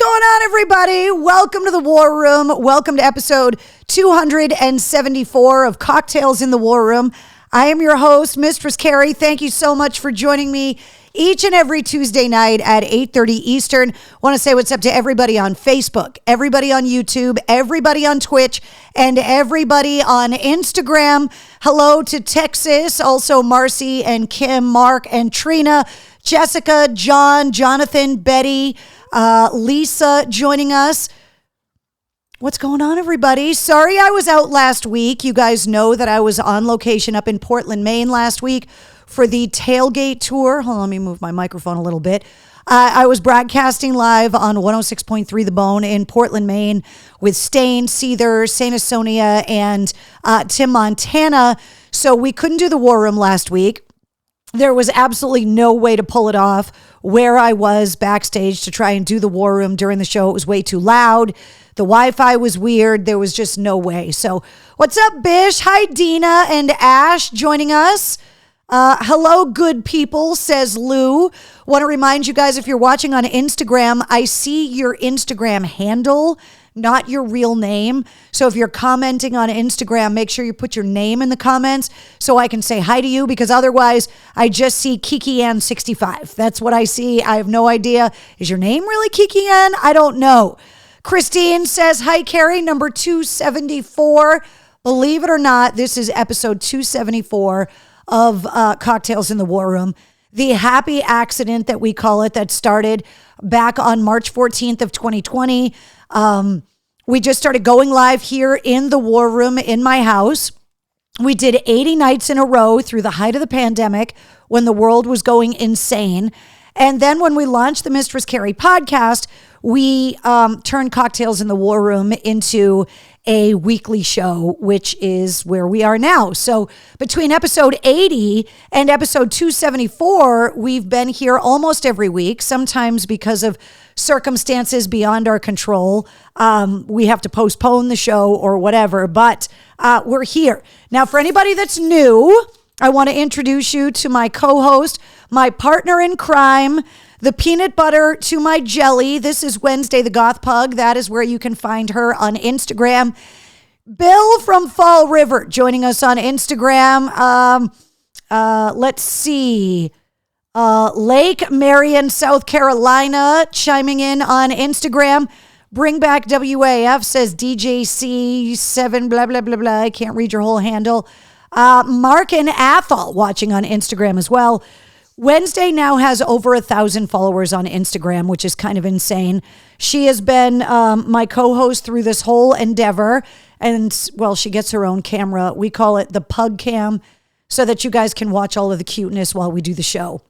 going on, everybody? Welcome to the War Room. Welcome to episode 274 of Cocktails in the War Room. I am your host, Mistress Carrie. Thank you so much for joining me each and every Tuesday night at 8:30 Eastern. Want to say what's up to everybody on Facebook, everybody on YouTube, everybody on Twitch, and everybody on Instagram. Hello to Texas, also Marcy and Kim, Mark and Trina, Jessica, John, Jonathan, Betty, Lisa joining us. What's going on, everybody? Sorry I was out last week. You guys know that I was on location up in Portland, Maine last week for the Tailgate Tour. Hold on, let me move my microphone a little bit. I was broadcasting live on 106.3 The Bone in Portland, Maine with Stain, Seether, Saint Asonia, and Tim Montana. So we couldn't do the War Room last week. There was absolutely no way to pull it off where I was backstage to try and do the War Room during the show. It was way too loud. The Wi-Fi was weird. There was just no way. So what's up, Bish? Hi, Dina and Ash joining us. Hello, good people, says Lou. Want to remind you guys, if you're watching on Instagram, I see your Instagram handle, not your real name. So if you're commenting on Instagram, make sure you put your name in the comments so I can say hi to you, because otherwise I just see Kiki Ann 65. That's what I see. I have no idea. Is your name really Kiki Ann? I don't know. Christine says, hi, Carrie, number 274. Believe it or not, this is episode 274 of Cocktails in the War Room. The happy accident that we call it that started back on March 14th of 2020. We just started going live here in the War Room in my house. We did 80 nights in a row through the height of the pandemic when the world was going insane. And then when we launched the Mistress Carrie podcast, we turned Cocktails in the War Room into a weekly show, which is where we are now. So between episode 80 and episode 274, we've been here almost every week, sometimes because of circumstances beyond our control. We have to postpone the show or whatever, but we're here. Now, for anybody that's new, I want to introduce you to my co-host, my partner in crime, the peanut butter to my jelly. This is Wednesday, the Goth Pug. That is where you can find her on Instagram. Bill from Fall River joining us on Instagram. Let's see. Lake Marion, South Carolina, chiming in on Instagram. Bring back WAF, says DJC7, blah, blah, blah, blah. I can't read your whole handle. Mark and Athol watching on Instagram as well. Wednesday now has over 1,000 followers on Instagram, which is kind of insane. She has been my co-host through this whole endeavor. And, well, she gets her own camera. We call it the Pug Cam, so that you guys can watch all of the cuteness while we do the show.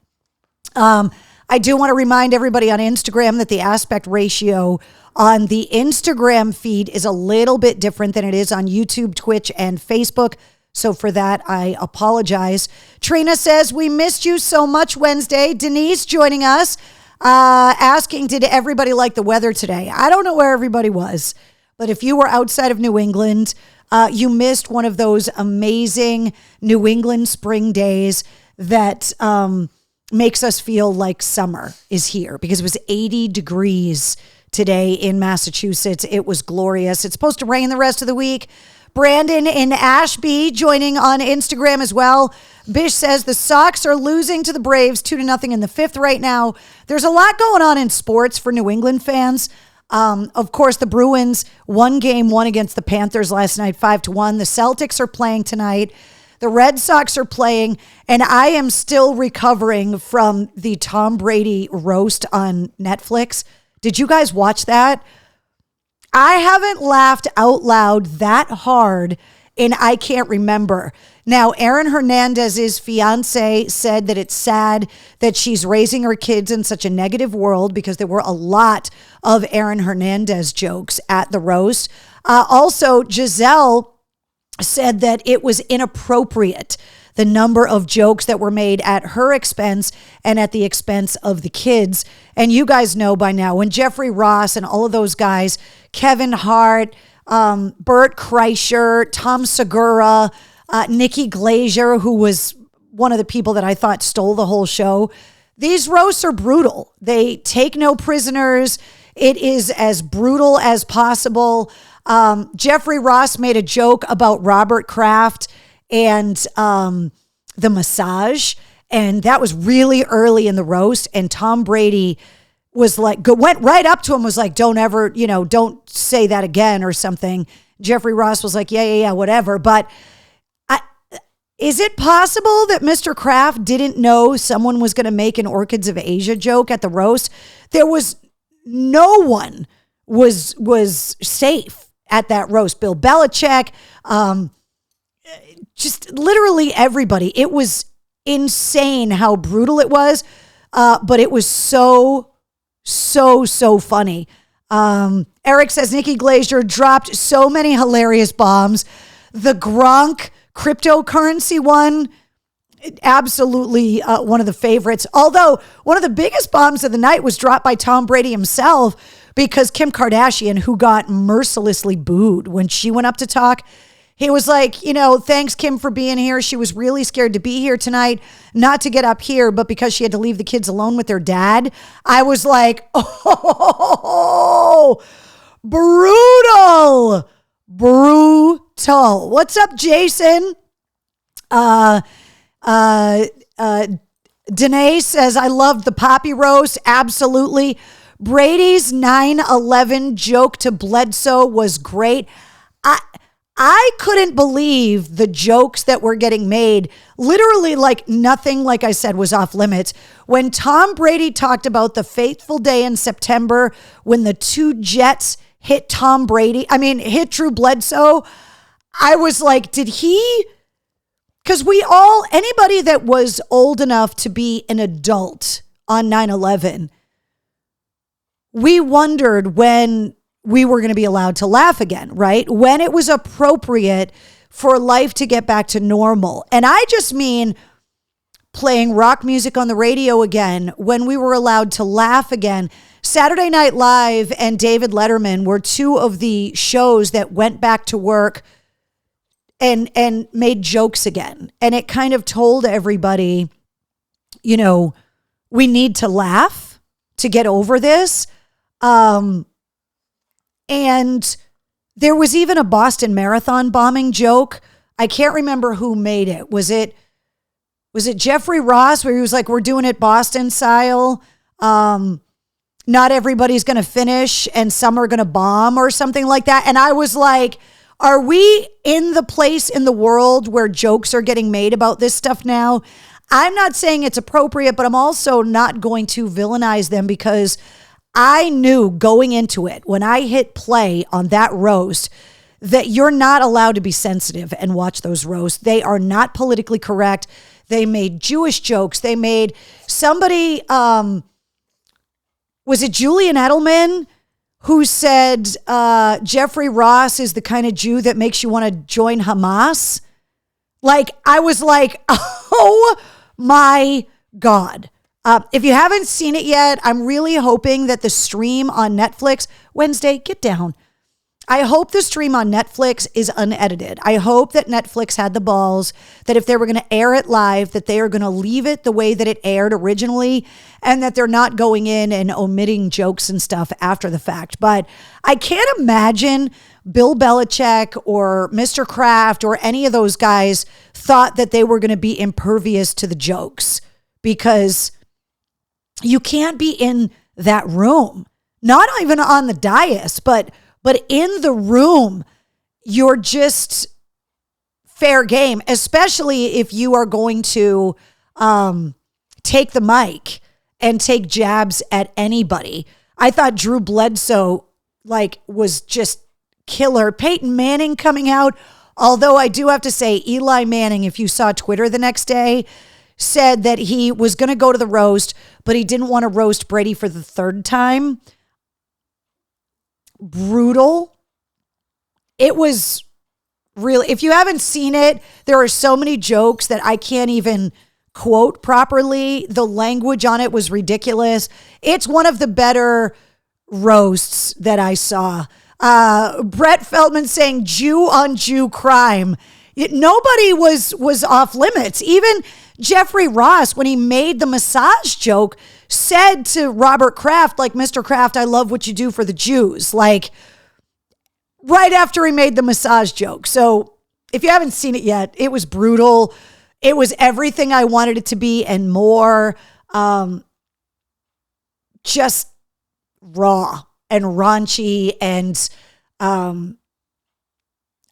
I do want to remind everybody on Instagram that the aspect ratio on the Instagram feed is a little bit different than it is on YouTube, Twitch, and Facebook. So for that, I apologize. Trina says, we missed you so much Wednesday. Denise joining us, asking, did everybody like the weather today? I don't know where everybody was, but if you were outside of New England, you missed one of those amazing New England spring days that makes us feel like summer is here, because it was 80 degrees today in Massachusetts. It was glorious. It's supposed to rain the rest of the week. Brandon in Ashby joining on Instagram as well. Bish says the Sox are losing to the Braves 2-0 in the fifth right now. There's a lot going on in sports for New England fans. Of course, the Bruins won game one against the Panthers last night, 5-1. The Celtics are playing tonight. The Red Sox are playing, and I am still recovering from the Tom Brady roast on Netflix. Did you guys watch that? I haven't laughed out loud that hard and I can't remember. Now, Aaron Hernandez's fiance said that it's sad that she's raising her kids in such a negative world, because there were a lot of Aaron Hernandez jokes at the roast. Also, Giselle said that it was inappropriate, the number of jokes that were made at her expense and at the expense of the kids. And you guys know by now, when Jeffrey Ross and all of those guys, Kevin Hart, Bert Kreischer, Tom Segura, Nikki Glazer, who was one of the people that I thought stole the whole show, these roasts are brutal. They take no prisoners. It is as brutal as possible. Jeffrey Ross made a joke about Robert Kraft and the massage, and that was really early in the roast. And Tom Brady was like, went right up to him, was like, don't ever, don't say that again or something. Jeffrey Ross was like, yeah, whatever. But is it possible that Mr. Kraft didn't know someone was going to make an Orchids of Asia joke at the roast? There was no one was safe at that roast. Bill Belichick, just literally everybody. It was insane how brutal it was, but it was so funny. Eric says Nikki Glaser dropped so many hilarious bombs. The Gronk cryptocurrency one, absolutely one of the favorites. Although one of the biggest bombs of the night was dropped by Tom Brady himself, because Kim Kardashian, who got mercilessly booed when she went up to talk, he was like, thanks, Kim, for being here. She was really scared to be here tonight, not to get up here, but because she had to leave the kids alone with their dad. I was like, oh, brutal. What's up, Jason? Danae says, I loved the Poppy roast. Absolutely. Brady's 9/11 joke to Bledsoe was great. I couldn't believe the jokes that were getting made. Literally, like nothing, like I said, was off limits. When Tom Brady talked about the fateful day in September when the two jets hit hit Drew Bledsoe, I was like, did he? Because anybody that was old enough to be an adult on 9/11, we wondered when we were going to be allowed to laugh again, right? When it was appropriate for life to get back to normal. And I just mean playing rock music on the radio again, when we were allowed to laugh again. Saturday Night Live and David Letterman were two of the shows that went back to work and made jokes again. And it kind of told everybody, we need to laugh to get over this. And there was even a Boston Marathon bombing joke. I can't remember who made it. Was it Jeffrey Ross, where he was like, we're doing it Boston style? Not everybody's going to finish and some are going to bomb or something like that. And I was like, are we in the place in the world where jokes are getting made about this stuff now? I'm not saying it's appropriate, but I'm also not going to villainize them, because I knew going into it, when I hit play on that roast, that you're not allowed to be sensitive and watch those roasts. They are not politically correct. They made Jewish jokes. They made somebody, was it Julian Edelman, who said Jeffrey Ross is the kind of Jew that makes you want to join Hamas? Like, I was like, oh my God. If you haven't seen it yet, I'm really hoping that the stream on Netflix, Wednesday, get down. I hope the stream on Netflix is unedited. I hope that Netflix had the balls that if they were going to air it live, that they are going to leave it the way that it aired originally, and that they're not going in and omitting jokes and stuff after the fact. But I can't imagine Bill Belichick or Mr. Kraft or any of those guys thought that they were going to be impervious to the jokes, because you can't be in that room, not even on the dais, but in the room. You're just fair game, especially if you are going to take the mic and take jabs at anybody. I thought Drew Bledsoe was just killer. Peyton Manning coming out, although I do have to say, Eli Manning, if you saw Twitter the next day, said that he was going to go to the roast, but he didn't want to roast Brady for the third time. Brutal. It was really, if you haven't seen it, there are so many jokes that I can't even quote properly. The language on it was ridiculous. It's one of the better roasts that I saw. Brett Feldman saying Jew on Jew crime. Nobody was off limits. Even Jeffrey Ross, when he made the massage joke, said to Robert Kraft, like, Mr. Kraft, I love what you do for the Jews. Like, right after he made the massage joke. So if you haven't seen it yet, it was brutal. It was everything I wanted it to be and more. Just raw and raunchy. And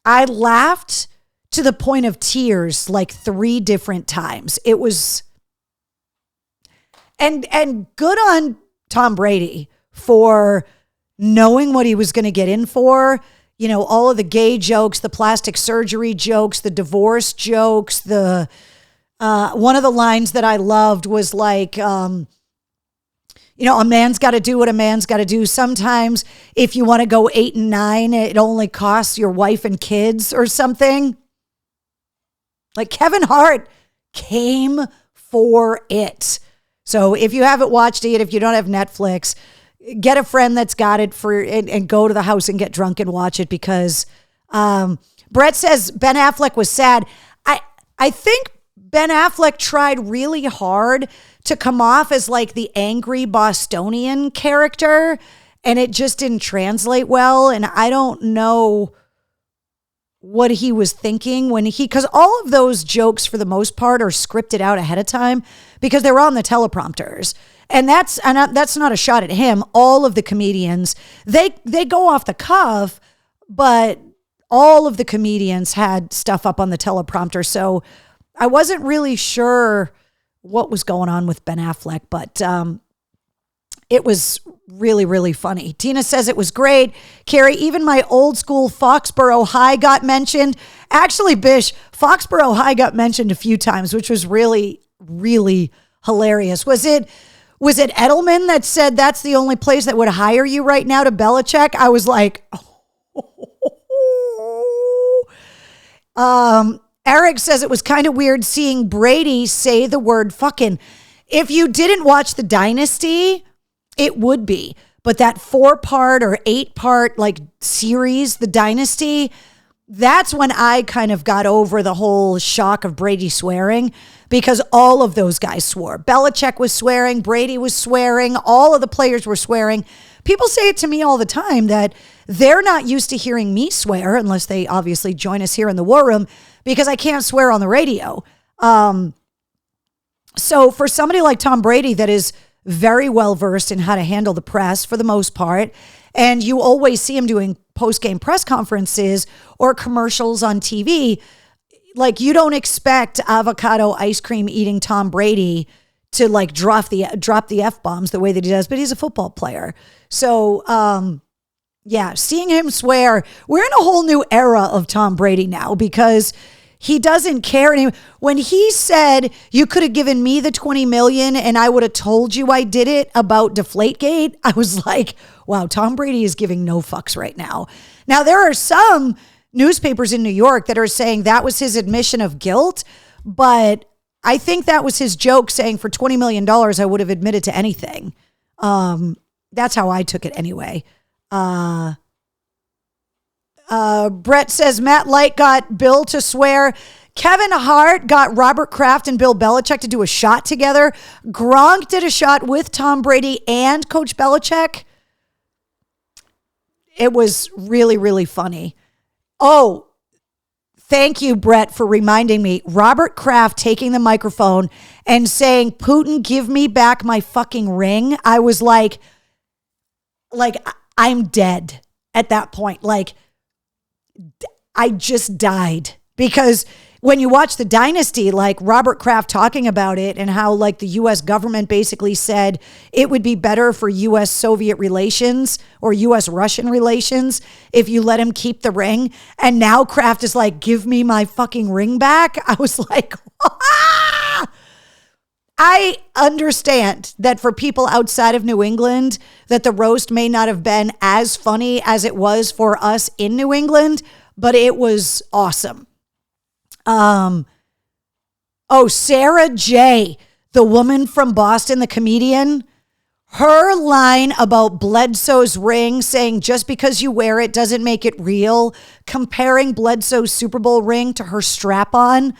I laughed to the point of tears like 3 different times. It was, and good on Tom Brady for knowing what he was going to get in for. You know, all of the gay jokes, the plastic surgery jokes, the divorce jokes, the one of the lines that I loved was like, a man's got to do what a man's got to do. Sometimes if you want to go 8 and 9, it only costs your wife and kids or something. Like, Kevin Hart came for it. So if you haven't watched it, if you don't have Netflix, get a friend that's got it and go to the house and get drunk and watch it, because Brett says Ben Affleck was sad. I think Ben Affleck tried really hard to come off as like the angry Bostonian character, and it just didn't translate well. And I don't know what he was thinking because all of those jokes for the most part are scripted out ahead of time because they were on the teleprompters. And that's not a shot at him. All of the comedians, they go off the cuff, but all of the comedians had stuff up on the teleprompter. So I wasn't really sure what was going on with Ben Affleck, but it was really, really funny. Tina says it was great. Carrie, even my old school Foxborough High got mentioned. Actually, Bish, Foxborough High got mentioned a few times, which was really, really hilarious. Was it Edelman that said that's the only place that would hire you right now to Belichick? I was like, Eric says it was kind of weird seeing Brady say the word fucking. If you didn't watch The Dynasty, it would be. But that 4-part or 8-part like series, The Dynasty, that's when I kind of got over the whole shock of Brady swearing, because all of those guys swore. Belichick was swearing, Brady was swearing, all of the players were swearing. People say it to me all the time that they're not used to hearing me swear, unless they obviously join us here in the War Room, because I can't swear on the radio. So for somebody like Tom Brady that is very well versed in how to handle the press for the most part, and you always see him doing post-game press conferences or commercials on TV, like, you don't expect avocado ice cream eating Tom Brady to like drop the F-bombs the way that he does, but he's a football player. So, yeah, seeing him swear, we're in a whole new era of Tom Brady now, because he doesn't care anymore. When he said, you could have given me the $20 million and I would have told you I did it about Deflategate, I was like, wow, Tom Brady is giving no fucks right now. Now, there are some newspapers in New York that are saying that was his admission of guilt, but I think that was his joke, saying for $20 million, I would have admitted to anything. That's how I took it anyway. Brett says Matt Light got Bill to swear. Kevin Hart got Robert Kraft and Bill Belichick to do a shot together. Gronk did a shot with Tom Brady and Coach Belichick. It was really, really funny. Oh, thank you, Brett, for reminding me. Robert Kraft taking the microphone and saying, Putin, give me back my fucking ring. I was like, I'm dead at that point. Like, I just died, because when you watch The Dynasty, like Robert Kraft talking about it and how like the U.S. government basically said it would be better for U.S. Soviet relations or U.S. Russian relations if you let him keep the ring. And now Kraft is like, give me my fucking ring back. I was like, ah! I understand that for people outside of New England, that the roast may not have been as funny as it was for us in New England, but it was awesome. Sarah J., the woman from Boston, the comedian, her line about Bledsoe's ring, saying just because you wear it doesn't make it real, comparing Bledsoe's Super Bowl ring to her strap-on.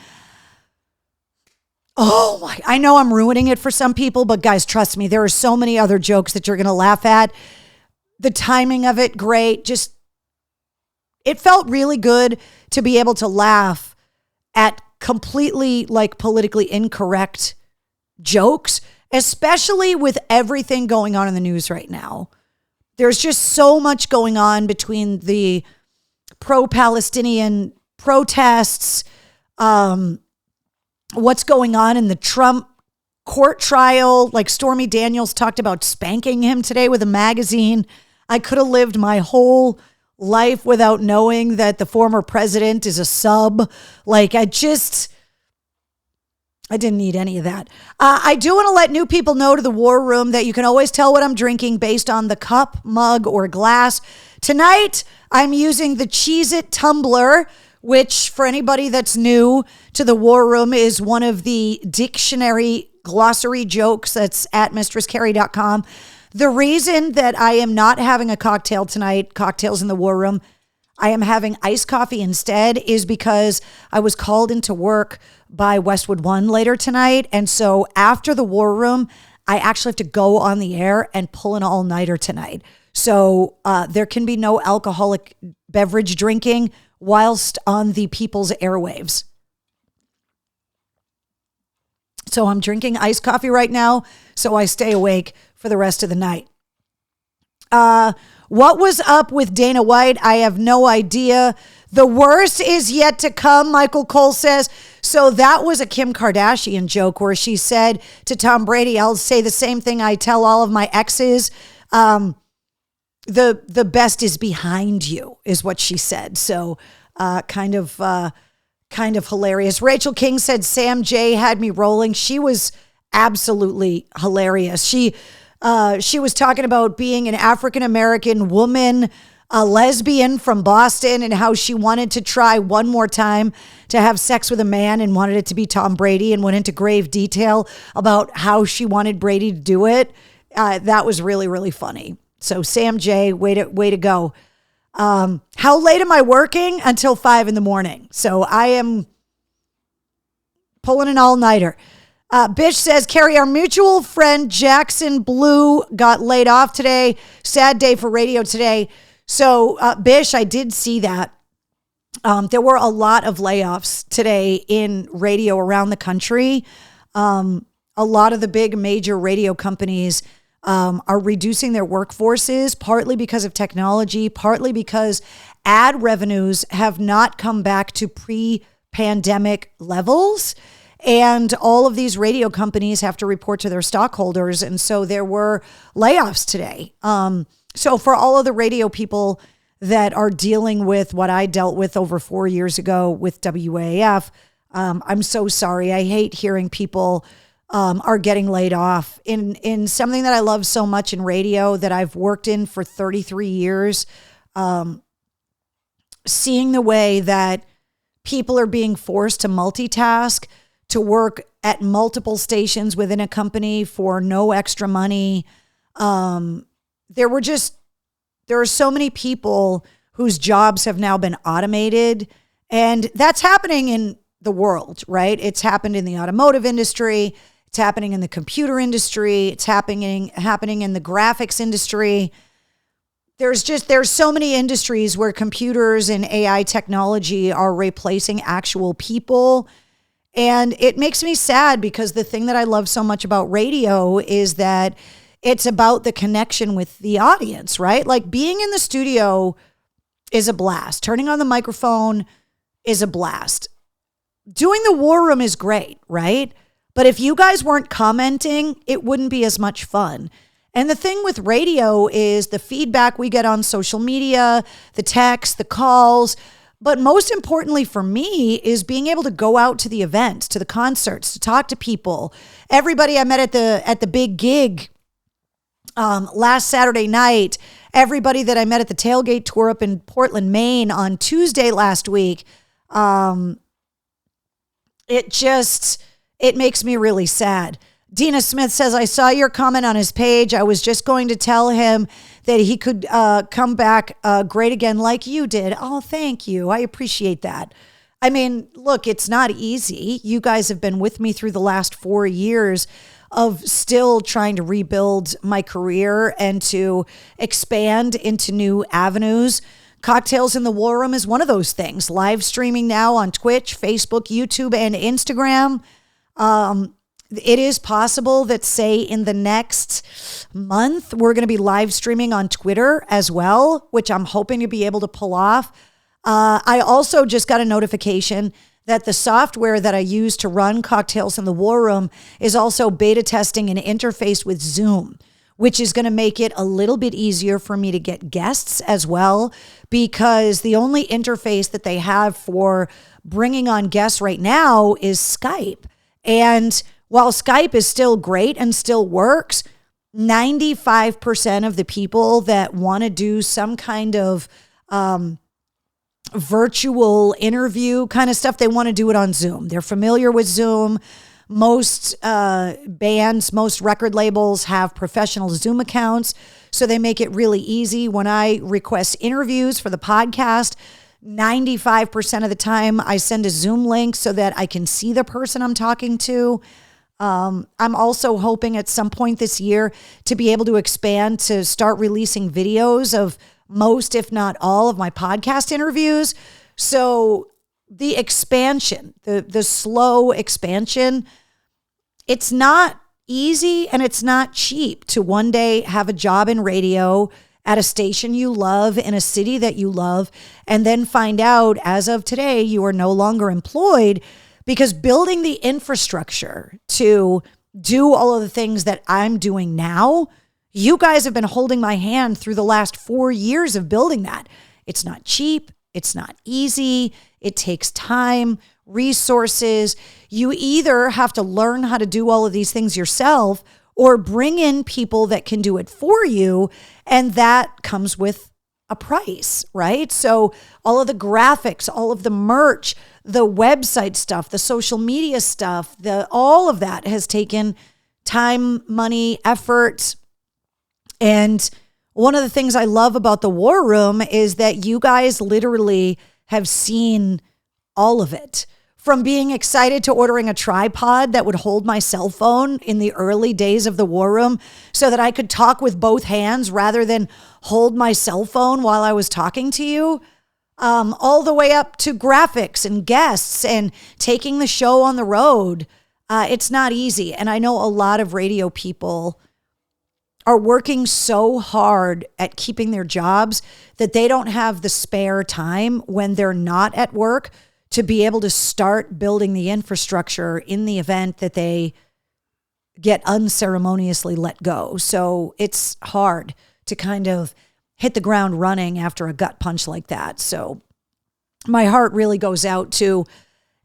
Oh my, I know I'm ruining it for some people, but guys, trust me, there are so many other jokes that you're going to laugh at. The timing of it, great. Just, it felt really good to be able to laugh at completely like politically incorrect jokes, especially with everything going on in the news right now. There's just so much going on between the pro-Palestinian protests, what's going on in the Trump court trial. Like Stormy Daniels talked about spanking him today with a magazine. I could have lived my whole life without knowing that the former president is a sub. Like I didn't need any of that. I do want to let new people know to the War Room that you can always tell what I'm drinking based on the cup, mug, or glass. Tonight, I'm using the Cheez-It tumbler, which for anybody that's new to the War Room is one of the dictionary glossary jokes that's at mistresscarrie.com. The reason that I am not having a cocktail tonight, Cocktails in the War Room, I am having iced coffee instead, is because I was called into work by Westwood One later tonight. And so after the War Room, I actually have to go on the air and pull an all-nighter tonight. So there can be no alcoholic beverage drinking whilst on the people's airwaves. So I'm drinking iced coffee right now, so I stay awake for the rest of the night. What was up with Dana White? I have no idea. The worst is yet to come, Michael Cole says. So that was a Kim Kardashian joke where she said to Tom Brady, I'll say the same thing I tell all of my exes. The best is behind you, is what she said. So kind of hilarious. Rachel King said Sam J had me rolling. She was absolutely hilarious. She was talking about being an African-American woman, a lesbian from Boston, and how she wanted to try one more time to have sex with a man and wanted it to be Tom Brady, and went into grave detail about how she wanted Brady to do it. That was really, really funny. So Sam J, way to go. How late am I working? Until 5 a.m. So I am pulling an all-nighter. Bish says, Carrie, our mutual friend Jackson Blue got laid off today. Sad day for radio today. So Bish, I did see that. There were a lot of layoffs today in radio around the country. A lot of the big major radio companies are reducing their workforces, partly because of technology, partly because ad revenues have not come back to pre-pandemic levels. And all of these radio companies have to report to their stockholders. And so there were layoffs today. So for all of the radio people that are dealing with what I dealt with over 4 years ago with WAF, I'm so sorry. I hate hearing people are getting laid off in something that I love so much in radio, that I've worked in for 33 years. Seeing the way that people are being forced to multitask, to work at multiple stations within a company for no extra money. There are so many people whose jobs have now been automated, and that's happening in the world, right? It's happened in the automotive industry. It's happening in the computer industry. It's happening in the graphics industry. There's so many industries where computers and AI technology are replacing actual people. And it makes me sad, because the thing that I love so much about radio is that it's about the connection with the audience, right? Like being in the studio is a blast. Turning on the microphone is a blast. Doing the War Room is great, right? But if you guys weren't commenting, it wouldn't be as much fun. And the thing with radio is the feedback we get on social media, the texts, the calls. But most importantly for me is being able to go out to the events, to the concerts, to talk to people. Everybody I met at the big gig last Saturday night, everybody that I met at the tailgate tour up in Portland, Maine on Tuesday last week, it makes me really sad. Dina Smith says, I saw your comment on his page. I was just going to tell him that he could come back great again like you did. Oh, thank you. I appreciate that. I mean, look, it's not easy. You guys have been with me through the last 4 years of still trying to rebuild my career and to expand into new avenues. Cocktails in the War Room is one of those things. Live streaming now on Twitch, Facebook, YouTube, and Instagram. It is possible that, say, in the next month, we're going to be live streaming on Twitter as well, which I'm hoping to be able to pull off. I also just got a notification that the software that I use to run Cocktails in the War Room is also beta testing an interface with Zoom, which is going to make it a little bit easier for me to get guests as well, because the only interface that they have for bringing on guests right now is Skype. And while Skype is still great and still works, 95% of the people that want to do some kind of virtual interview kind of stuff, they want to do it on Zoom. They're familiar with Zoom. Most bands, most record labels have professional Zoom accounts, so they make it really easy. When I request interviews for the podcast, 95% of the time I send a Zoom link so that I can see the person I'm talking to. I'm also hoping at some point this year to be able to expand to start releasing videos of most, if not all, of my podcast interviews. So the expansion, the slow expansion, it's not easy and it's not cheap to one day have a job in radio at a station you love in a city that you love, and then find out as of today you are no longer employed, because building the infrastructure to do all of the things that I'm doing now, you guys have been holding my hand through the last 4 years of building that. It's not cheap. It's not easy. It takes time, resources. You either have to learn how to do all of these things yourself or bring in people that can do it for you. And that comes with a price, right? So all of the graphics, all of the merch, the website stuff, the social media stuff, all of that has taken time, money, effort. And one of the things I love about the War Room is that you guys literally have seen all of it. From being excited to ordering a tripod that would hold my cell phone in the early days of the War Room so that I could talk with both hands rather than hold my cell phone while I was talking to you, all the way up to graphics and guests and taking the show on the road. It's not easy. And I know a lot of radio people are working so hard at keeping their jobs that they don't have the spare time when they're not at work to be able to start building the infrastructure in the event that they get unceremoniously let go. So it's hard to kind of hit the ground running after a gut punch like that. So my heart really goes out to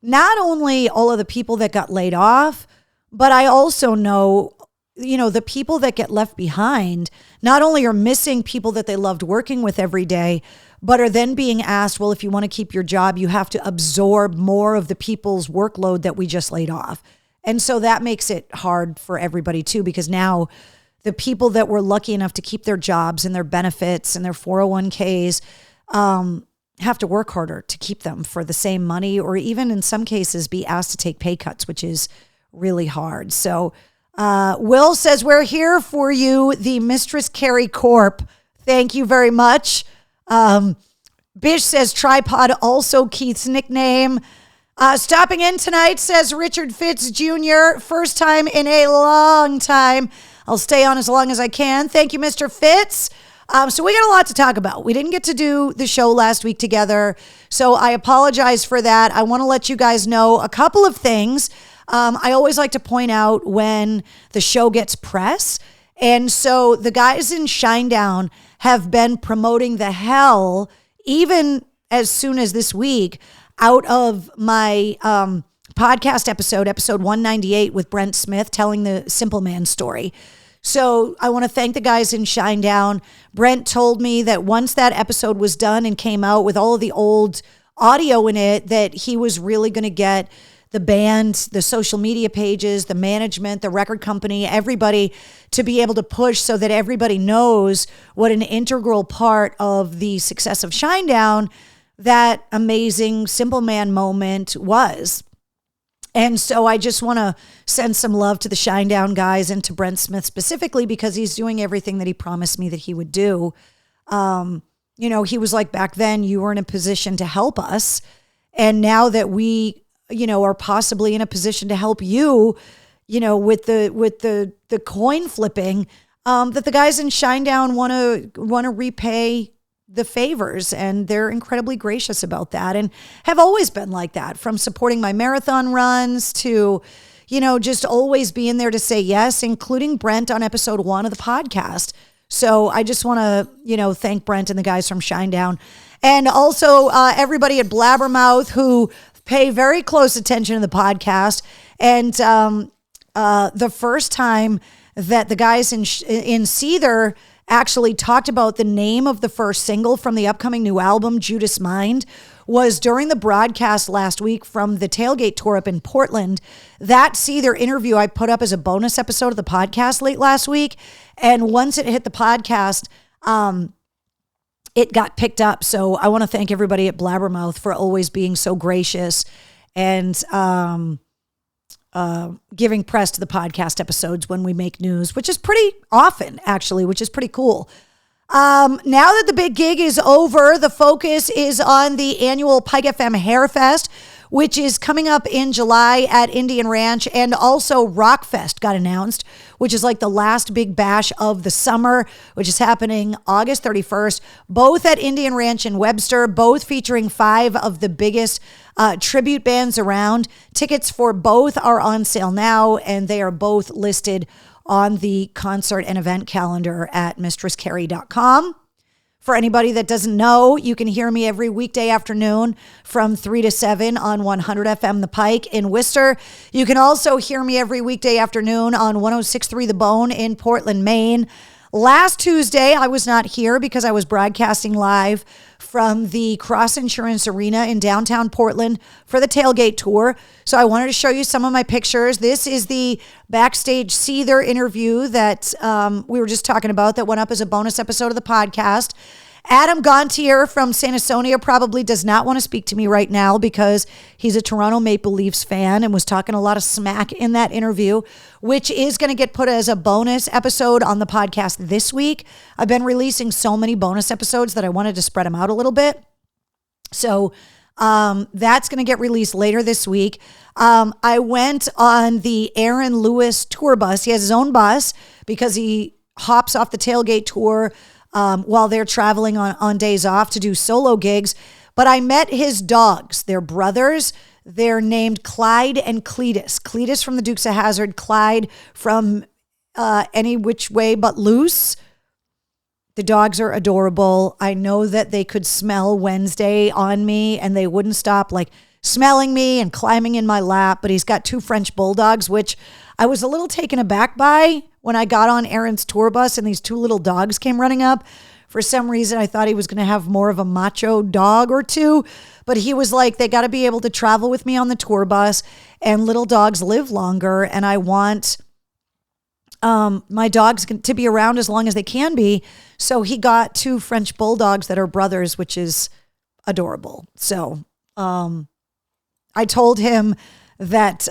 not only all of the people that got laid off, but I also know, the people that get left behind not only are missing people that they loved working with every day, but are then being asked, well, if you want to keep your job, you have to absorb more of the people's workload that we just laid off. And so that makes it hard for everybody too, because now the people that were lucky enough to keep their jobs and their benefits and their 401ks have to work harder to keep them for the same money, or even in some cases be asked to take pay cuts, which is really hard. So Will says, we're here for you, the Mistress Carrie Corp. Thank you very much. Bish says tripod, also Keith's nickname. Stopping in tonight, says Richard Fitz Jr. First time in a long time. I'll stay on as long as I can. Thank you, Mr. Fitz. So we got a lot to talk about. We didn't get to do the show last week together, so I apologize for that. I want to let you guys know a couple of things. I always like to point out when the show gets press. And so the guys in Shinedown have been promoting the hell, even as soon as this week, out of my podcast episode 198 with Brent Smith, telling the Simple Man story. So I want to thank the guys in Shinedown. Brent told me that once that episode was done and came out with all of the old audio in it, that he was really going to get the band, the social media pages, the management, the record company, everybody to be able to push so that everybody knows what an integral part of the success of Shinedown that amazing Simple Man moment was. And so I just want to send some love to the Shinedown guys and to Brent Smith specifically, because he's doing everything that he promised me that he would do. He was like, back then you were in a position to help us. And now that we, are possibly in a position to help you, with the coin flipping, that the guys in Shinedown want to repay the favors, and they're incredibly gracious about that and have always been like that, from supporting my marathon runs to, just always being there to say yes, including Brent on episode 1 of the podcast. So I just want to, thank Brent and the guys from Shinedown, and also everybody at Blabbermouth who pay very close attention to the podcast. And the first time that the guys in Seether actually talked about the name of the first single from the upcoming new album, Judas Mind, was during the broadcast last week from the Tailgate tour up in Portland. That Seether interview I put up as a bonus episode of the podcast late last week. And once it hit the podcast, it got picked up. So I want to thank everybody at Blabbermouth for always being so gracious and giving press to the podcast episodes when we make news, which is pretty often, actually, which is pretty cool. Now that the big gig is over, the focus is on the annual Pike FM Hair Fest, which is coming up in July at Indian Ranch, and also Rockfest got announced, which is like the last big bash of the summer, which is happening August 31st, both at Indian Ranch in Webster, both featuring 5 of the biggest tribute bands around. Tickets for both are on sale now, and they are both listed on the concert and event calendar at mistresscarrie.com. For anybody that doesn't know, you can hear me every weekday afternoon from 3 to 7 on 100 FM The Pike in Worcester. You can also hear me every weekday afternoon on 106.3 The Bone in Portland, Maine. Last Tuesday, I was not here because I was broadcasting live from the Cross Insurance Arena in downtown Portland for the Tailgate tour. So I wanted to show you some of my pictures. This is the backstage Seether interview that we were just talking about that went up as a bonus episode of the podcast. Adam Gontier from Sanasonia probably does not want to speak to me right now because he's a Toronto Maple Leafs fan and was talking a lot of smack in that interview, which is going to get put as a bonus episode on the podcast this week. I've been releasing so many bonus episodes that I wanted to spread them out a little bit. So that's going to get released later this week. I went on the Aaron Lewis tour bus. He has his own bus because he hops off the Tailgate tour while they're traveling on days off to do solo gigs. But I met his dogs. They're brothers. They're named Clyde and Cletus. Cletus from the Dukes of Hazzard, Clyde from Any Which Way But Loose. The dogs are adorable. I know that they could smell Wednesday on me and they wouldn't stop like smelling me and climbing in my lap. But he's got 2 French bulldogs, which I was a little taken aback by when I got on Aaron's tour bus and these 2 little dogs came running up. For some reason, I thought he was going to have more of a macho dog or 2, but he was like, they got to be able to travel with me on the tour bus, and little dogs live longer, and I want my dogs to be around as long as they can be. So he got 2 French bulldogs that are brothers, which is adorable. So I told him that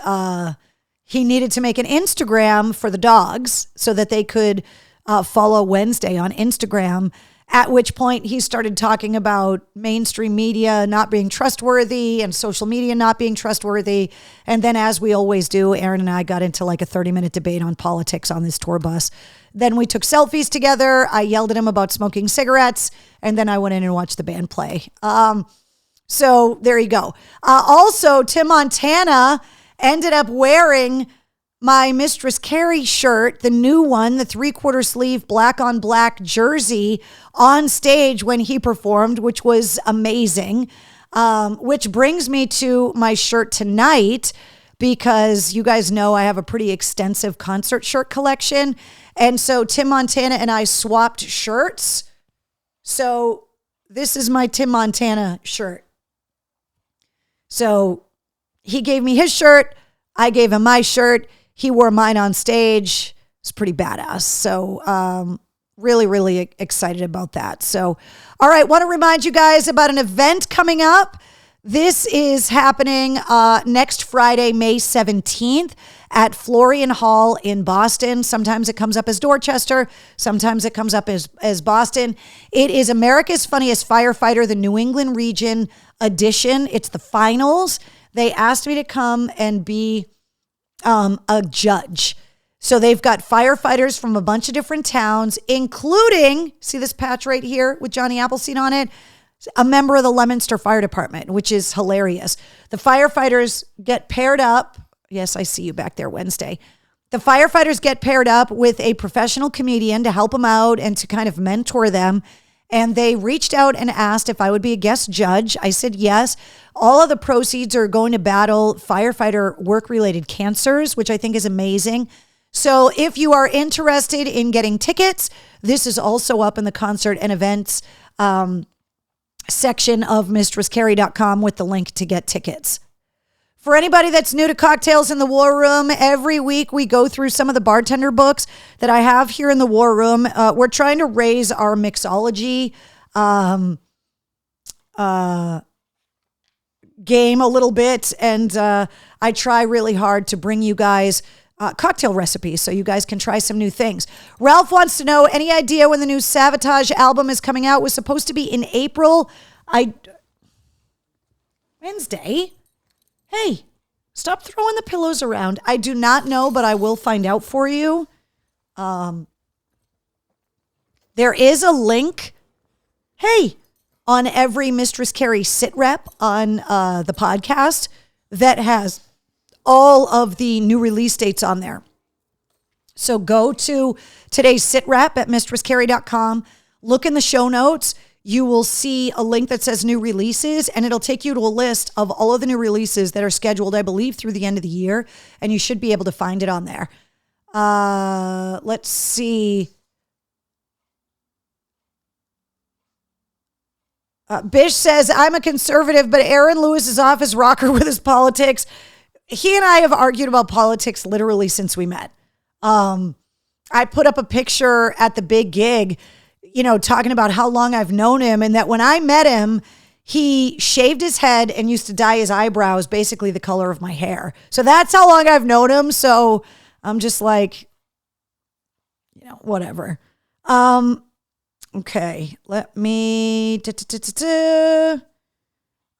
he needed to make an Instagram for the dogs so that they could follow Wednesday on Instagram, at which point he started talking about mainstream media not being trustworthy and social media not being trustworthy. And then, as we always do, Aaron and I got into like a 30-minute debate on politics on this tour bus. Then we took selfies together. I yelled at him about smoking cigarettes, and then I went in and watched the band play. So there you go. Also, Tim Montana ended up wearing my Mistress Carrie shirt, the new one, the 3/4 sleeve black on black jersey on stage when he performed, which was amazing. Which brings me to my shirt tonight, because you guys know I have a pretty extensive concert shirt collection. And so Tim Montana and I swapped shirts. So this is my Tim Montana shirt. So he gave me his shirt. I gave him my shirt. He wore mine on stage. It's pretty badass. So really, really excited about that. So, all right, want to remind you guys about an event coming up. This is happening next Friday, May 17th at Florian Hall in Boston. Sometimes it comes up as Dorchester. Sometimes it comes up as Boston. It is America's Funniest Firefighter, the New England Region edition. It's the finals. They asked me to come and be a judge. So they've got firefighters from a bunch of different towns, including, see this patch right here with Johnny Appleseed on it? A member of the Leominster Fire Department, which is hilarious. The firefighters get paired up. Yes, I see you back there Wednesday. The firefighters get paired up with a professional comedian to help them out and to kind of mentor them. And they reached out and asked if I would be a guest judge. I said yes. All of the proceeds are going to battle firefighter work-related cancers, which I think is amazing. So if you are interested in getting tickets, this is also up in the concert and events section of mistresscarrie.com with the link to get tickets. For anybody that's new to Cocktails in the War Room, every week we go through some of the bartender books that I have here in the War Room. We're trying to raise our mixology game a little bit, and I try really hard to bring you guys cocktail recipes so you guys can try some new things. Ralph wants to know, any idea when the new Savatage album is coming out? It was supposed to be in April. Wednesday? Hey, stop throwing the pillows around. I do not know, but I will find out for you. There is a link, hey, on every Mistress Carrie sit rep on the podcast that has all of the new release dates on there. So go to today's sit rep at mistresscarrie.com. Look in the show notes. You will see a link that says new releases, and it'll take you to a list of all of the new releases that are scheduled, I believe, through the end of the year, and you should be able to find it on there. Let's see. Bish says, I'm a conservative, but Aaron Lewis is off his rocker with his politics. He and I have argued about politics literally since we met. I put up a picture at the big gig, talking about how long I've known him, and that when I met him, he shaved his head and used to dye his eyebrows basically the color of my hair. So that's how long I've known him. So I'm just like, whatever. Okay, let me, I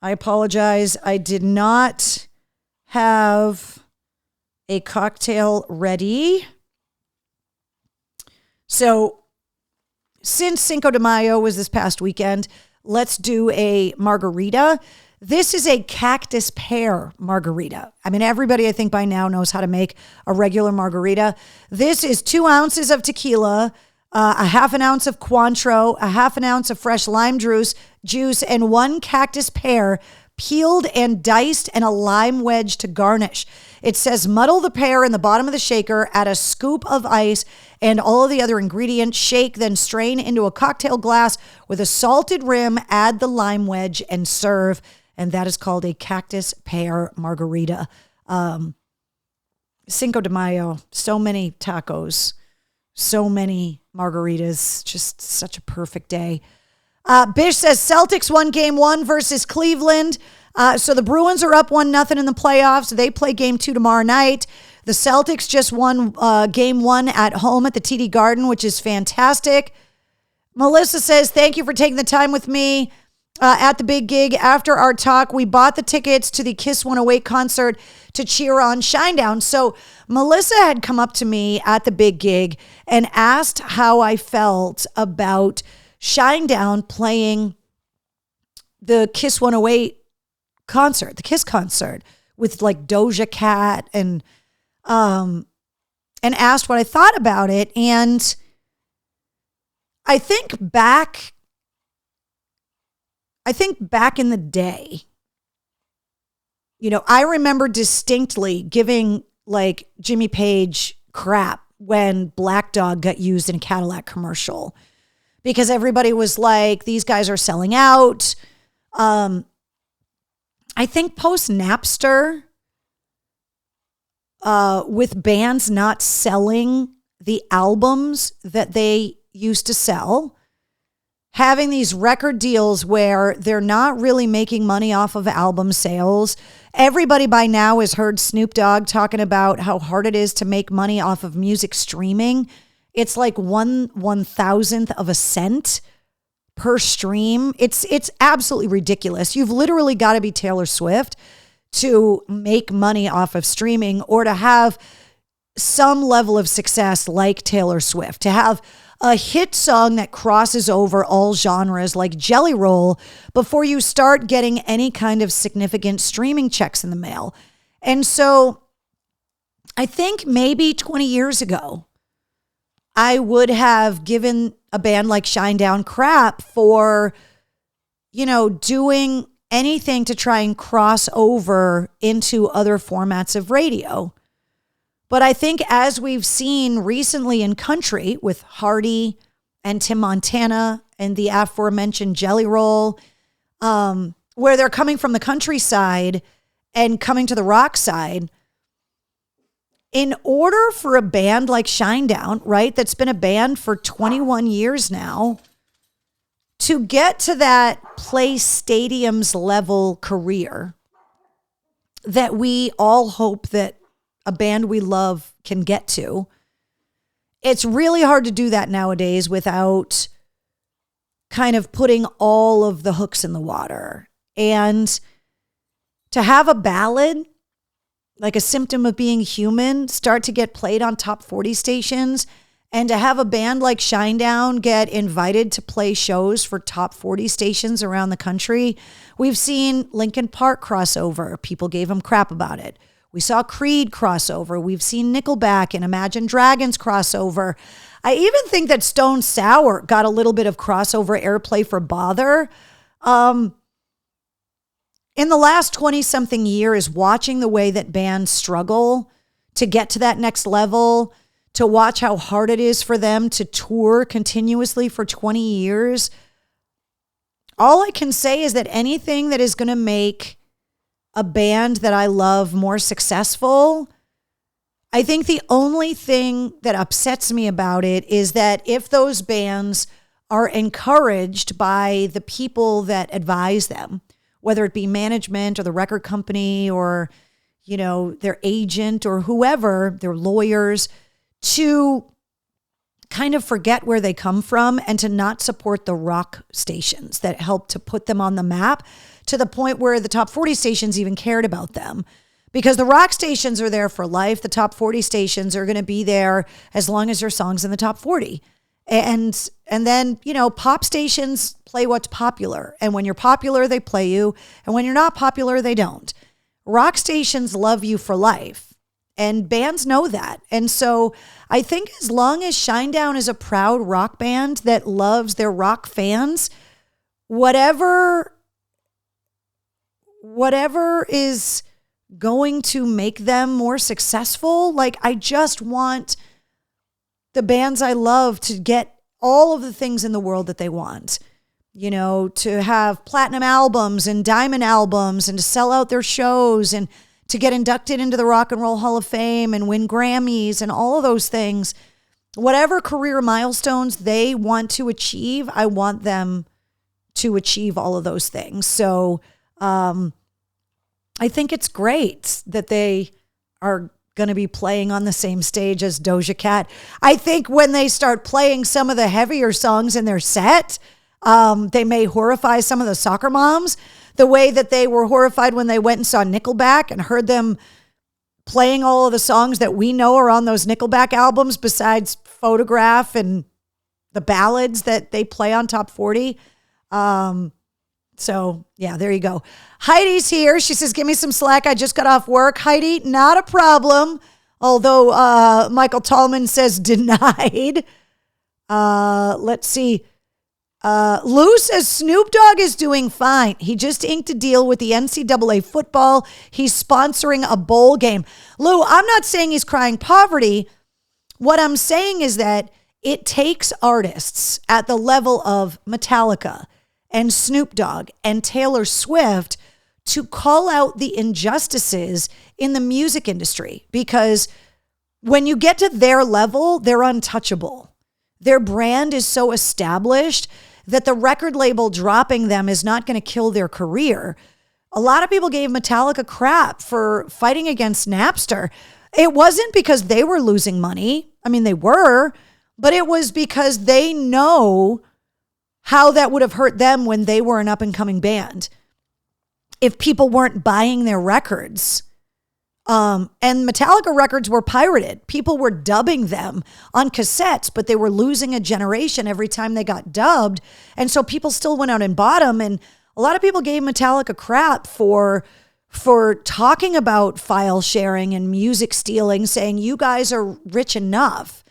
apologize. I did not have a cocktail ready. So since Cinco de Mayo was this past weekend, let's do a margarita. This is a cactus pear margarita. I mean, everybody I think by now knows how to make a regular margarita. This is 2 ounces of tequila, a half an ounce of Cointreau, a half an ounce of fresh lime juice, and 1 cactus pear peeled and diced, and a lime wedge to garnish. It says muddle the pear in the bottom of the shaker, add a scoop of ice and all of the other ingredients, shake, then strain into a cocktail glass with a salted rim, add the lime wedge and serve. And that is called a cactus pear margarita. Cinco de Mayo, so many tacos, so many margaritas, just such a perfect day. Bish says Celtics won game 1 versus Cleveland. So the Bruins are up 1-0 in the playoffs. They play game 2 tomorrow night. The Celtics just won game 1 at home at the TD Garden, which is fantastic. Melissa says, thank you for taking the time with me at the big gig. After our talk, we bought the tickets to the Kiss 108 concert to cheer on Shinedown. So Melissa had come up to me at the big gig and asked how I felt about Shinedown playing the Kiss 108 concert, the Kiss concert with like Doja Cat, and asked what I thought about it. And I think back in the day, I remember distinctly giving like Jimmy Page crap when Black Dog got used in a Cadillac commercial, because everybody was like, these guys are selling out. I think post Napster, with bands not selling the albums that they used to sell, having these record deals where they're not really making money off of album sales. Everybody by now has heard Snoop Dogg talking about how hard it is to make money off of music streaming. It's like 1/1000th of a cent per stream. It's absolutely ridiculous. You've literally got to be Taylor Swift to make money off of streaming, or to have some level of success like Taylor Swift, to have a hit song that crosses over all genres like Jelly Roll before you start getting any kind of significant streaming checks in the mail. And so I think maybe 20 years ago, I would have given a band like Shinedown crap for, doing anything to try and cross over into other formats of radio. But I think, as we've seen recently in country with Hardy and Tim Montana and the aforementioned Jelly Roll, where they're coming from the countryside and coming to the rock side, in order for a band like Shinedown, right, that's been a band for 21 years now, to get to that play stadiums level career that we all hope that a band we love can get to, it's really hard to do that nowadays without kind of putting all of the hooks in the water. And to have a ballad like A Symptom of Being Human start to get played on top 40 stations, and to have a band like Shinedown get invited to play shows for top 40 stations around the country. We've seen Linkin Park crossover. People gave them crap about it. We saw Creed crossover. We've seen Nickelback and Imagine Dragons crossover. I even think that Stone Sour got a little bit of crossover airplay for Bother. In the last 20-something years, watching the way that bands struggle to get to that next level, to watch how hard it is for them to tour continuously for 20 years, all I can say is that anything that is going to make a band that I love more successful, I think the only thing that upsets me about it is that if those bands are encouraged by the people that advise them, whether it be management or the record company or, their agent or whoever, their lawyers, to kind of forget where they come from and to not support the rock stations that helped to put them on the map to the point where the top 40 stations even cared about them. Because the rock stations are there for life. The top 40 stations are going to be there as long as your song's in the top 40. And then, pop stations play what's popular. And when you're popular, they play you. And when you're not popular, they don't. Rock stations love you for life. And bands know that. And so I think as long as Shinedown is a proud rock band that loves their rock fans, whatever is going to make them more successful, like, I just want the bands I love to get all of the things in the world that they want, to have platinum albums and diamond albums and to sell out their shows and to get inducted into the Rock and Roll Hall of Fame and win Grammys and all of those things. Whatever career milestones they want to achieve, I want them to achieve all of those things. So I think it's great that they are going to be playing on the same stage as Doja Cat. I think when they start playing some of the heavier songs in their set, they may horrify some of the soccer moms the way that they were horrified when they went and saw Nickelback and heard them playing all of the songs that we know are on those Nickelback albums besides Photograph and the ballads that they play on top 40. So yeah, there you go. Heidi's here. She says, give me some slack. I just got off work. Heidi, not a problem. Although Michael Tallman says denied. Let's see. Lou says Snoop Dogg is doing fine. He just inked a deal with the NCAA football. He's sponsoring a bowl game. Lou, I'm not saying he's crying poverty. What I'm saying is that it takes artists at the level of Metallica and Snoop Dogg and Taylor Swift to call out the injustices in the music industry, because when you get to their level, they're untouchable. Their brand is so established that the record label dropping them is not going to kill their career. A lot of people gave Metallica crap for fighting against Napster. It wasn't because they were losing money. I mean, they were, but it was because they know how that would have hurt them when they were an up-and-coming band. If people weren't buying their records. And Metallica records were pirated. People were dubbing them on cassettes, but they were losing a generation every time they got dubbed. And so people still went out and bought them. And a lot of people gave Metallica crap for talking about file sharing and music stealing, saying you guys are rich enough.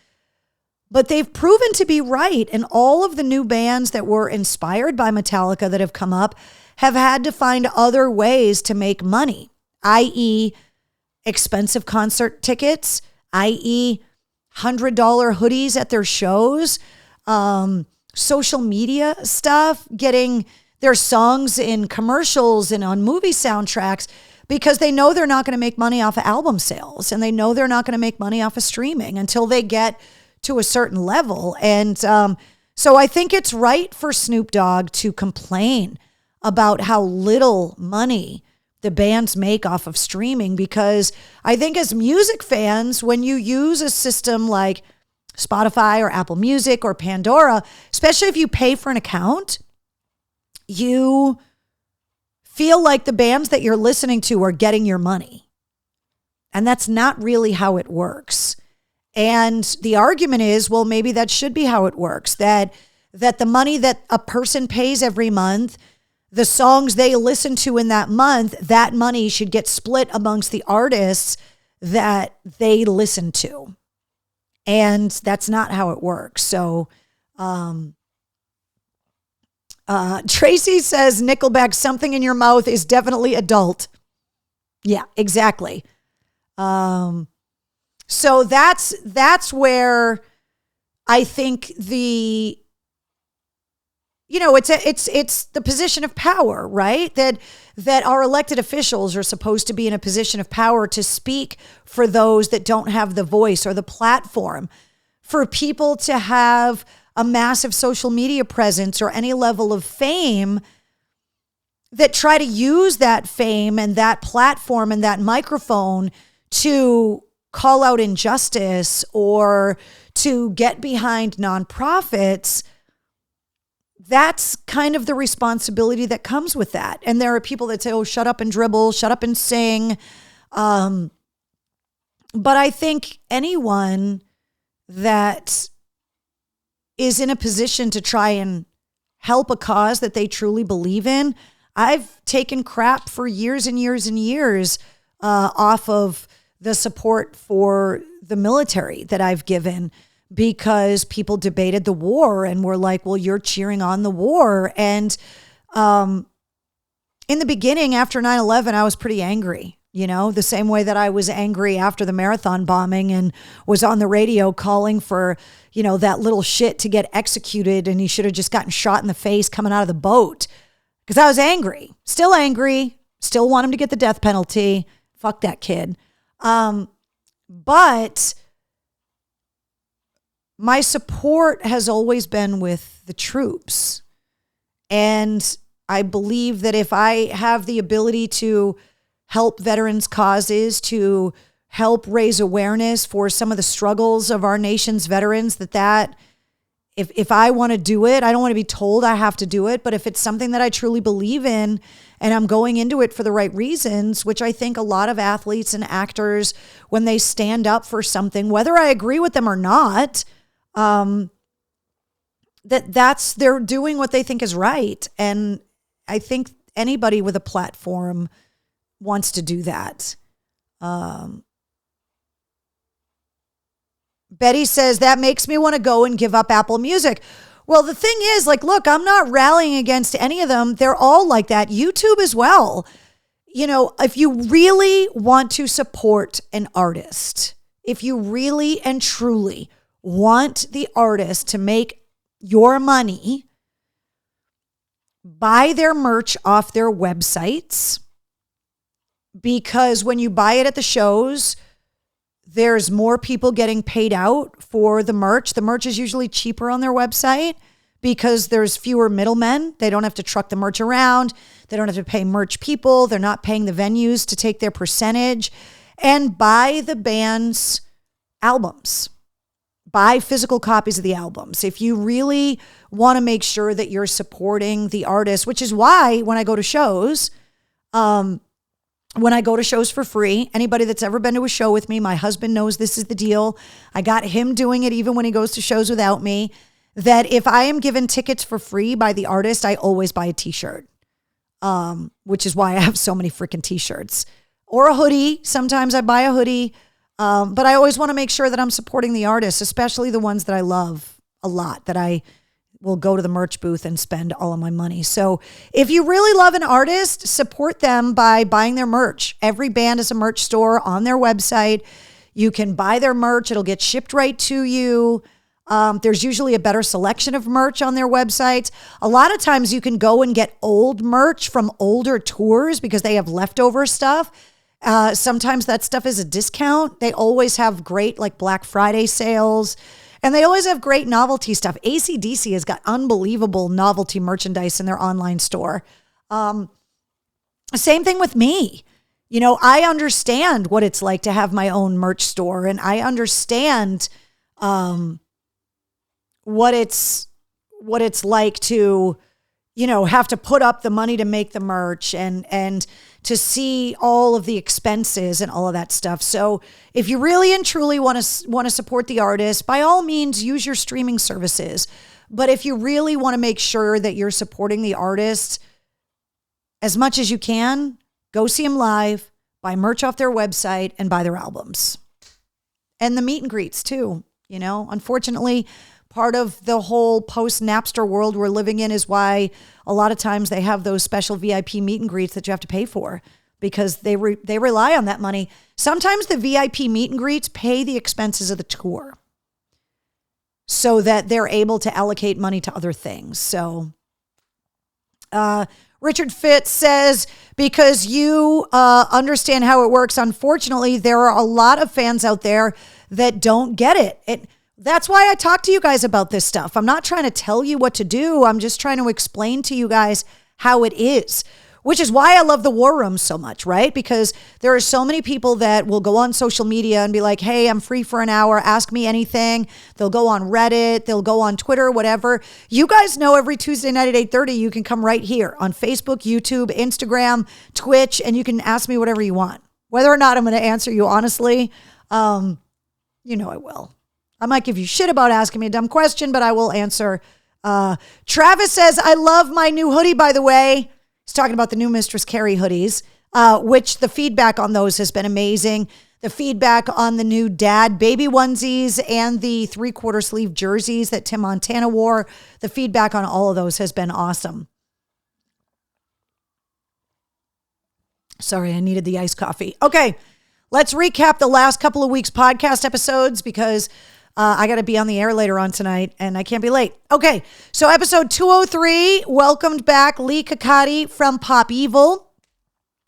But they've proven to be right. And all of the new bands that were inspired by Metallica that have come up have had to find other ways to make money, i.e., expensive concert tickets, i.e., $100 hoodies at their shows, social media stuff, getting their songs in commercials and on movie soundtracks, because they know they're not going to make money off of album sales, and they know they're not going to make money off of streaming until they get to a certain level. And so I think it's right for Snoop Dogg to complain about how little money the bands make off of streaming, because I think as music fans, when you use a system like Spotify or Apple Music or Pandora, especially if you pay for an account, you feel like the bands that you're listening to are getting your money. And that's not really how it works. And the argument is, well, maybe that should be how it works, that the money that a person pays every month, the songs they listen to in that month, that money should get split amongst the artists that they listen to. And that's not how it works. So Tracy says, Nickelback, Something in Your Mouth is definitely adult. Yeah, exactly. So that's where I think it's the position of power, right? That our elected officials are supposed to be in a position of power to speak for those that don't have the voice or the platform, for people to have a massive social media presence or any level of fame, that try to use that fame and that platform and that microphone to call out injustice or to get behind nonprofits. That's kind of the responsibility that comes with that. And there are people that say, oh, shut up and dribble, shut up and sing. But I think anyone that is in a position to try and help a cause that they truly believe in, I've taken crap for years and years and years off of the support for the military that I've given, because people debated the war and were like, well, you're cheering on the war. And in the beginning, after 9/11, I was pretty angry, the same way that I was angry after the marathon bombing and was on the radio calling for, that little shit to get executed, and he should have just gotten shot in the face coming out of the boat, because I was angry, still want him to get the death penalty. Fuck that kid. But my support has always been with the troops. And I believe that if I have the ability to help veterans' causes, to help raise awareness for some of the struggles of our nation's veterans, that if I want to do it, I don't want to be told I have to do it. But if it's something that I truly believe in and I'm going into it for the right reasons, which I think a lot of athletes and actors, when they stand up for something, whether I agree with them or not, they're doing what they think is right. And I think anybody with a platform wants to do that. Betty says, that makes me want to go and give up Apple Music. Well, the thing is, look, I'm not rallying against any of them. They're all like that. YouTube as well. If you really want to support an artist, if you really and truly want the artist to make your money, buy their merch off their websites, because when you buy it at the shows, there's more people getting paid out for the merch. The merch is usually cheaper on their website because there's fewer middlemen. They don't have to truck the merch around. They don't have to pay merch people. They're not paying the venues to take their percentage. And buy the band's albums. Buy physical copies of the albums. If you really want to make sure that you're supporting the artist, which is why when I go to shows, for free, anybody that's ever been to a show with me, my husband knows this is the deal. I got him doing it even when he goes to shows without me, that if I am given tickets for free by the artist, I always buy a t-shirt, which is why I have so many freaking t-shirts. Or a hoodie. Sometimes I buy a hoodie. But I always want to make sure that I'm supporting the artists, especially the ones that I love a lot, that I will go to the merch booth and spend all of my money. So if you really love an artist, support them by buying their merch. Every band has a merch store on their website. You can buy their merch. It'll get shipped right to you. There's usually a better selection of merch on their websites. A lot of times you can go and get old merch from older tours because they have leftover stuff. Sometimes that stuff is a discount. They always have great like Black Friday sales, and they always have great novelty stuff. AC/DC has got unbelievable novelty merchandise in their online store. Same thing with me. You know, I understand what it's like to have my own merch store, and I understand what it's like to, you know, have to put up the money to make the merch and to see all of the expenses and all of that stuff. So if you really and truly want to support the artist, by all means, use your streaming services. But if you really want to make sure that you're supporting the artist as much as you can, go see them live, buy merch off their website, and buy their albums. And the meet and greets too. You know, unfortunately, part of the whole post-Napster world we're living in is why a lot of times they have those special VIP meet and greets that you have to pay for because they rely on that money. Sometimes the VIP meet and greets pay the expenses of the tour so that they're able to allocate money to other things. So Richard Fitz says, because you understand how it works, unfortunately, there are a lot of fans out there that don't get it. That's why I talk to you guys about this stuff. I'm not trying to tell you what to do. I'm just trying to explain to you guys how it is, which is why I love the War Room so much, right? Because there are so many people that will go on social media and be like, hey, I'm free for an hour. Ask me anything. They'll go on Reddit. They'll go on Twitter, whatever. You guys know every Tuesday night at 8:30, you can come right here on Facebook, YouTube, Instagram, Twitch, and you can ask me whatever you want. Whether or not I'm going to answer you honestly, you know I will. I might give you shit about asking me a dumb question, but I will answer. Travis says, I love my new hoodie, by the way. He's talking about the new Mistress Carrie hoodies, which the feedback on those has been amazing. The feedback on the new dad baby onesies and the 3/4 sleeve jerseys that Tim Montana wore, the feedback on all of those has been awesome. Sorry, I needed the iced coffee. Okay, let's recap the last couple of weeks' podcast episodes because I got to be on the air later on tonight and I can't be late. Okay, so episode 203 welcomed back Lee Kakati from Pop Evil.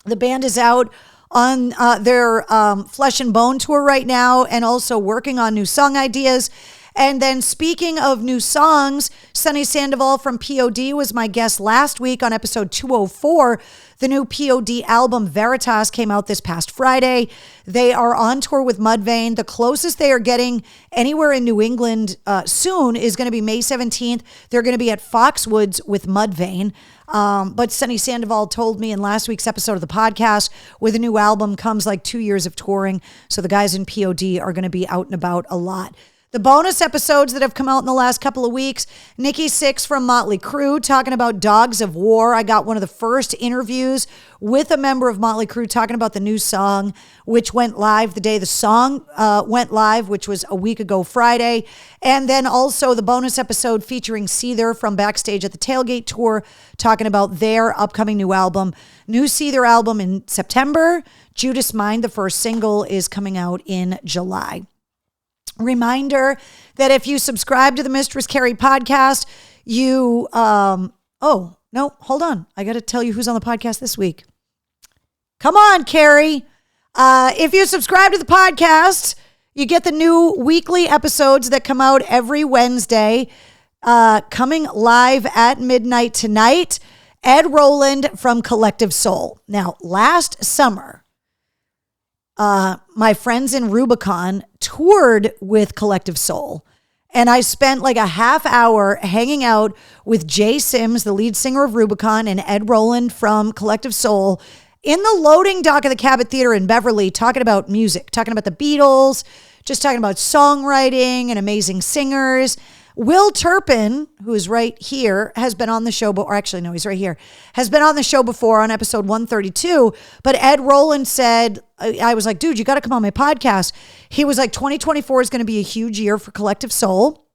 The band is out on their Flesh and Bone tour right now and also working on new song ideas. And then speaking of new songs, Sunny Sandoval from POD was my guest last week on episode 204. The new POD album Veritas came out this past Friday. They are on tour with Mudvayne. The closest they are getting anywhere in New England soon is going to be May 17th. They're going to be at Foxwoods with Mudvayne. But Sunny Sandoval told me in last week's episode of the podcast, with a new album comes like 2 years of touring. So the guys in POD are going to be out and about a lot. The bonus episodes that have come out in the last couple of weeks, Nikki Sixx from Motley Crue talking about Dogs of War. I got one of the first interviews with a member of Motley Crue talking about the new song, which went live the day the song went live, which was a week ago Friday. And then also the bonus episode featuring Seether from Backstage at the Tailgate Tour talking about their upcoming new album. New Seether album in September. Judas Mind, the first single, is coming out in July. Reminder that if you subscribe to the Mistress Carrie podcast, you, oh, no, hold on. I got to tell you who's on the podcast this week. Come on, Carrie. If you subscribe to the podcast, You get the new weekly episodes that come out every Wednesday, coming live at midnight tonight. Ed Roland from Collective Soul. Now, last summer, my friends in Rubicon toured with Collective Soul. And I spent like a half hour hanging out with Jay Sims, the lead singer of Rubicon, and Ed Roland from Collective Soul in the loading dock of the Cabot Theater in Beverly, talking about music, talking about the Beatles, just talking about songwriting and amazing singers. Will Turpin, who is right here, has been on the show, or actually, no, he's right here, has been on the show before on episode 132. But Ed Roland said, I was like, dude, you got to come on my podcast. He was like, 2024 is going to be a huge year for Collective Soul.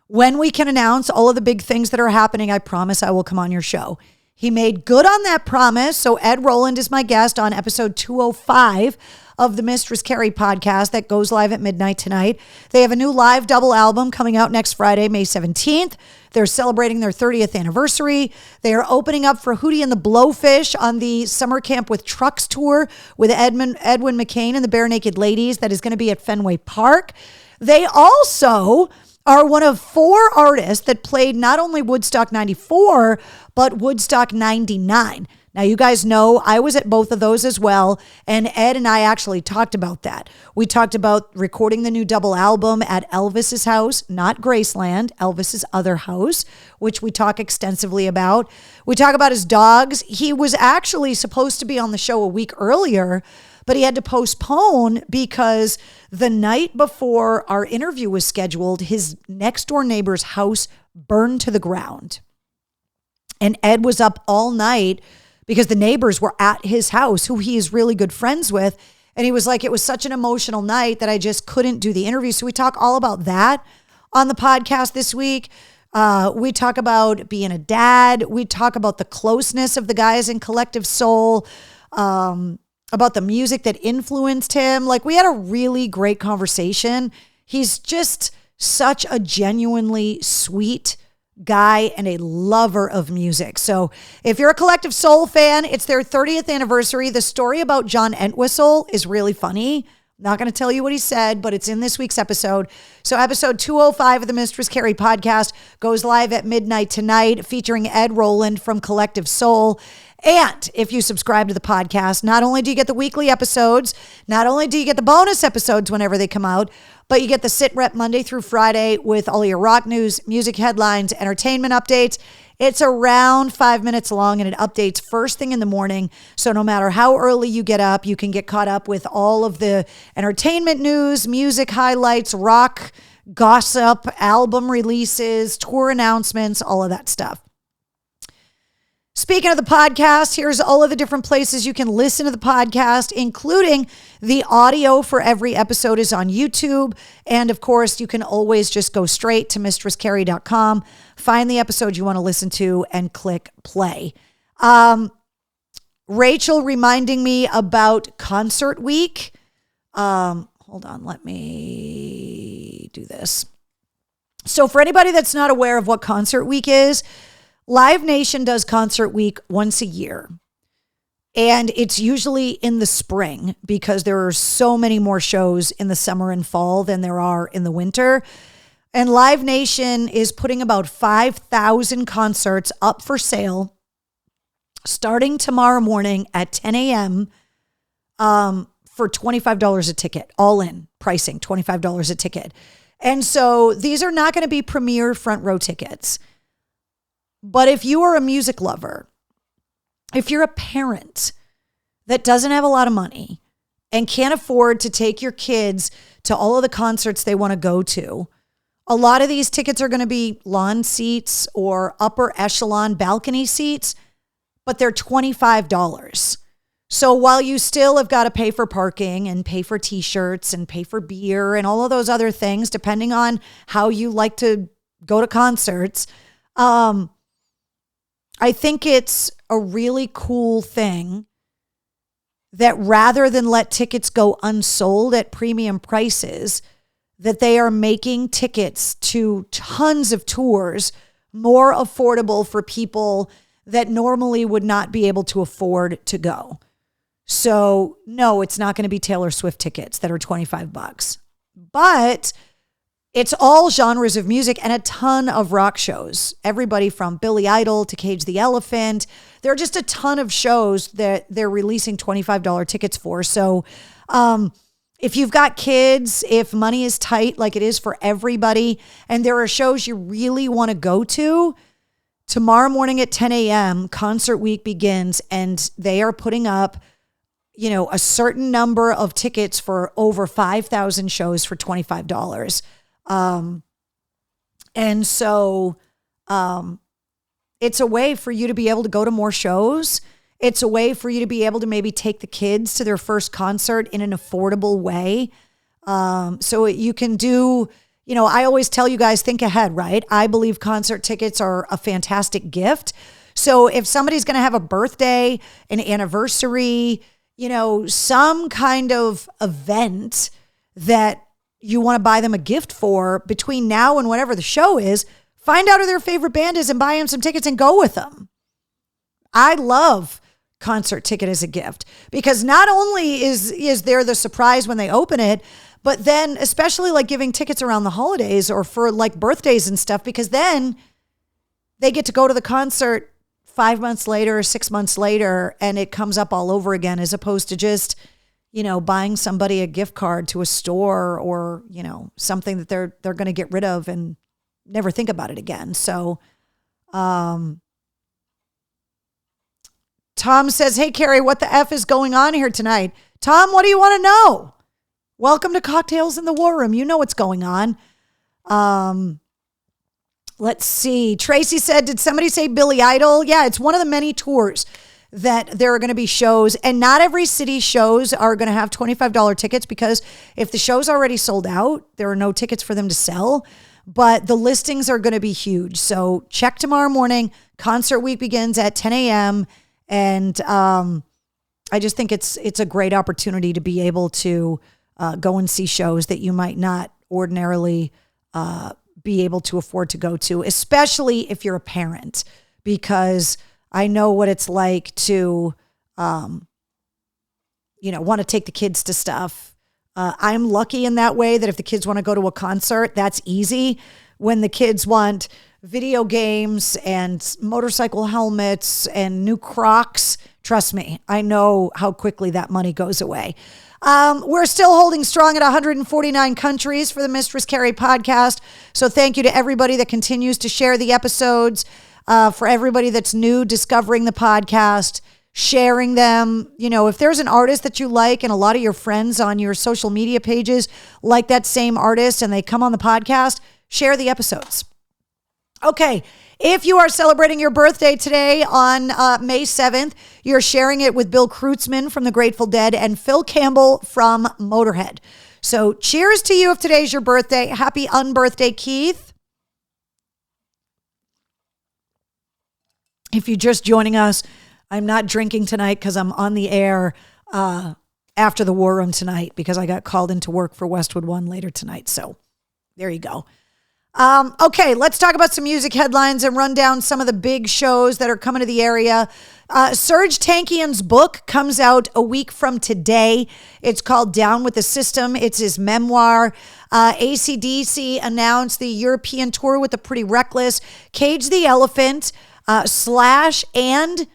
When we can announce all of the big things that are happening, I promise I will come on your show. He made good on that promise. So Ed Roland is my guest on episode 205 of the Mistress Carrie podcast that goes live at midnight tonight. They have a new live double album coming out next Friday, May 17th. They're celebrating their 30th anniversary. They are opening up for Hootie and the Blowfish on the Summer Camp with Trucks tour with Edwin McCain and the Bare Naked Ladies that is going to be at Fenway Park. They also are one of 4 artists that played not only Woodstock 94, but Woodstock 99. Now, you guys know I was at both of those as well, and Ed and I actually talked about that. We talked about recording the new double album at Elvis's house, not Graceland, Elvis's other house, which we talk extensively about. We talk about his dogs. He was actually supposed to be on the show a week earlier, but he had to postpone because the night before our interview was scheduled, his next door neighbor's house burned to the ground. And Ed was up all night because the neighbors were at his house, who he is really good friends with. And he was like, it was such an emotional night that I just couldn't do the interview. So we talk all about that on the podcast this week. We talk about being a dad. We talk about the closeness of the guys in Collective Soul, about the music that influenced him. Like, we had a really great conversation. He's just such a genuinely sweet guy and a lover of music. So if you're a Collective Soul fan, it's their 30th anniversary. The story about John Entwistle is really funny. Not going to tell you what he said, but it's in this week's episode. So episode 205 of the Mistress Carrie podcast goes live at midnight tonight, featuring Ed Roland from Collective Soul. And if you subscribe to the podcast, not only do you get the weekly episodes, not only do you get the bonus episodes whenever they come out, but you get the Sit Rep Monday through Friday with all your rock news, music headlines, entertainment updates. It's around 5 minutes long and it updates first thing in the morning. So no matter how early you get up, you can get caught up with all of the entertainment news, music highlights, rock gossip, album releases, tour announcements, all of that stuff. Speaking of the podcast, here's all of the different places you can listen to the podcast, including the audio for every episode is on YouTube. And of course, you can always just go straight to mistresscarrie.com, find the episode you want to listen to, and click play. Rachel reminding me about Concert Week. Hold on, let me do this. So for anybody that's not aware of what Concert Week is, Live Nation does Concert Week once a year, and it's usually in the spring because there are so many more shows in the summer and fall than there are in the winter. And Live Nation is putting about 5,000 concerts up for sale starting tomorrow morning at 10 a.m. For $25 a ticket, all in pricing, $25 a ticket. And so these are not going to be premier front row tickets. But if you are a music lover, if you're a parent that doesn't have a lot of money and can't afford to take your kids to all of the concerts they want to go to, a lot of these tickets are going to be lawn seats or upper echelon balcony seats, but they're $25. So while you still have got to pay for parking and pay for t-shirts and pay for beer and all of those other things, depending on how you like to go to concerts, I think it's a really cool thing that rather than let tickets go unsold at premium prices, that they are making tickets to tons of tours more affordable for people that normally would not be able to afford to go. So no, it's not going to be Taylor Swift tickets that are $25, but it's all genres of music and a ton of rock shows. Everybody from Billy Idol to Cage the Elephant. There are just a ton of shows that they're releasing $25 tickets for. So if you've got kids, if money is tight like it is for everybody, and there are shows you really want to go to, tomorrow morning at 10 a.m., Concert Week begins, and they are putting up, a certain number of tickets for over 5,000 shows for $25. And so it's a way for you to be able to go to more shows. It's a way for you to be able to maybe take the kids to their first concert in an affordable way. So you can do, I always tell you guys, think ahead, right? I believe concert tickets are a fantastic gift. So if somebody's going to have a birthday, an anniversary, some kind of event that you want to buy them a gift for between now and whenever the show is, find out who their favorite band is and buy them some tickets and go with them. I love concert ticket as a gift because not only is there the surprise when they open it, but then especially like giving tickets around the holidays or for like birthdays and stuff, because then they get to go to the concert 5 months later or 6 months later and it comes up all over again, as opposed to just, buying somebody a gift card to a store or, something that they're going to get rid of and never think about it again. So, Tom says, hey, Carrie, what the F is going on here tonight? Tom, what do you want to know? Welcome to Cocktails in the War Room. You know what's going on. Let's see. Tracy said, did somebody say Billy Idol? Yeah, it's one of the many tours that there are going to be shows, and not every city shows are going to have $25 tickets, because if the show's already sold out, there are no tickets for them to sell, but the listings are going to be huge. So check tomorrow morning. Concert Week begins at 10 a.m. And I just think it's a great opportunity to be able to go and see shows that you might not ordinarily be able to afford to go to, especially if you're a parent, because I know what it's like to, want to take the kids to stuff. I'm lucky in that way that if the kids want to go to a concert, that's easy. When the kids want video games and motorcycle helmets and new Crocs, trust me, I know how quickly that money goes away. We're still holding strong at 149 countries for the Mistress Carrie podcast. So thank you to everybody that continues to share the episodes, for everybody that's new discovering the podcast, sharing them. If there's an artist that you like and a lot of your friends on your social media pages like that same artist and they come on the podcast, share the episodes. Okay, if you are celebrating your birthday today on May 7th, you're sharing it with Bill Kreutzmann from the Grateful Dead and Phil Campbell from Motorhead. So cheers to you if today's your birthday. Happy unbirthday, Keith. If you're just joining us, I'm not drinking tonight because I'm on the air after the War Room tonight because I got called into work for Westwood One later tonight. So there you go. Okay, let's talk about some music headlines and run down some of the big shows that are coming to the area. Serj Tankian's book comes out a week from today. It's called Down with the System. It's his memoir. AC/DC announced the European tour with the Pretty Reckless, Cage the Elephant, Slash, and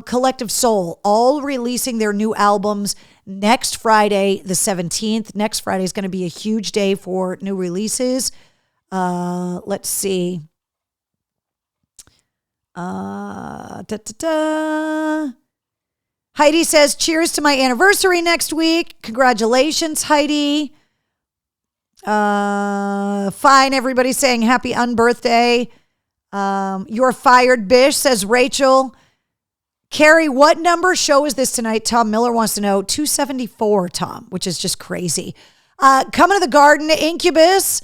Collective Soul, all releasing their new albums next Friday, the 17th. Next Friday is going to be a huge day for new releases. Let's see. Heidi says, cheers to my anniversary next week. Congratulations, Heidi. Fine. Everybody's saying happy unbirthday. You're fired, Bish, says Rachel. Carrie, what number show is this tonight? Tom Miller wants to know. 274, Tom, which is just crazy. Coming to the Garden, Incubus,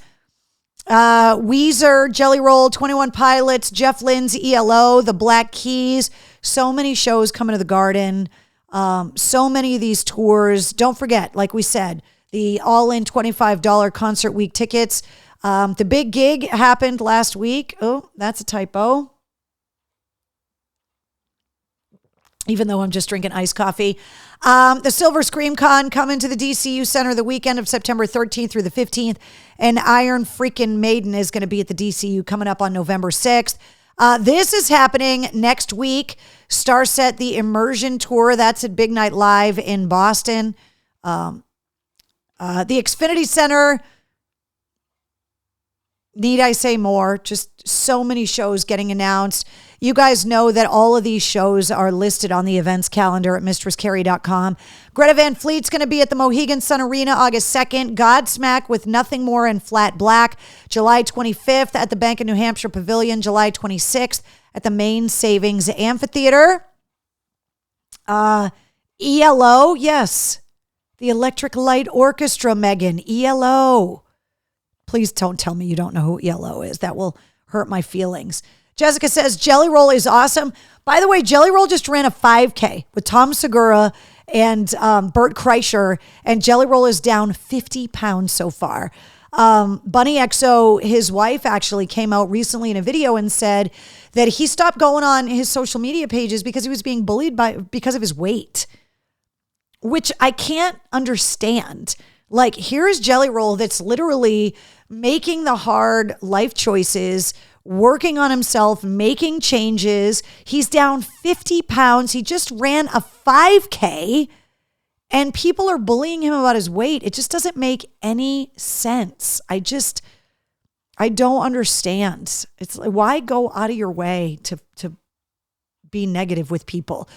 Weezer, Jelly Roll, 21 Pilots, Jeff Lynne's ELO, The Black Keys. So many shows coming to the Garden. So many of these tours. Don't forget, like we said, the all-in $25 Concert Week tickets. The big gig happened last week. Oh, that's a typo. Even though I'm just drinking iced coffee. The Silver Scream Con coming to the DCU Center the weekend of September 13th through the 15th. And Iron freaking Maiden is going to be at the DCU coming up on November 6th. This is happening next week. Starset, the Immersion Tour. That's at Big Night Live in Boston. The Xfinity Center. Need I say more? Just so many shows getting announced. You guys know that all of these shows are listed on the events calendar at mistresscarrie.com. Greta Van Fleet's going to be at the Mohegan Sun Arena August 2nd. Godsmack with Nothing More and Flat Black, July 25th at the Bank of New Hampshire Pavilion, July 26th at the Maine Savings Amphitheater. ELO, yes. The Electric Light Orchestra, Megan. ELO. Please don't tell me you don't know who ELO is. That will hurt my feelings. Jessica says Jelly Roll is awesome. By the way, Jelly Roll just ran a 5K with Tom Segura and Bert Kreischer, and Jelly Roll is down 50 pounds so far. Bunny XO, his wife, actually came out recently in a video and said that he stopped going on his social media pages because he was being bullied because of his weight, which I can't understand. Like, here's Jelly Roll that's literally making the hard life choices, working on himself, making changes. He's down 50 pounds. He just ran a 5K and people are bullying him about his weight. It just doesn't make any sense. I don't understand. It's like, why go out of your way to be negative with people?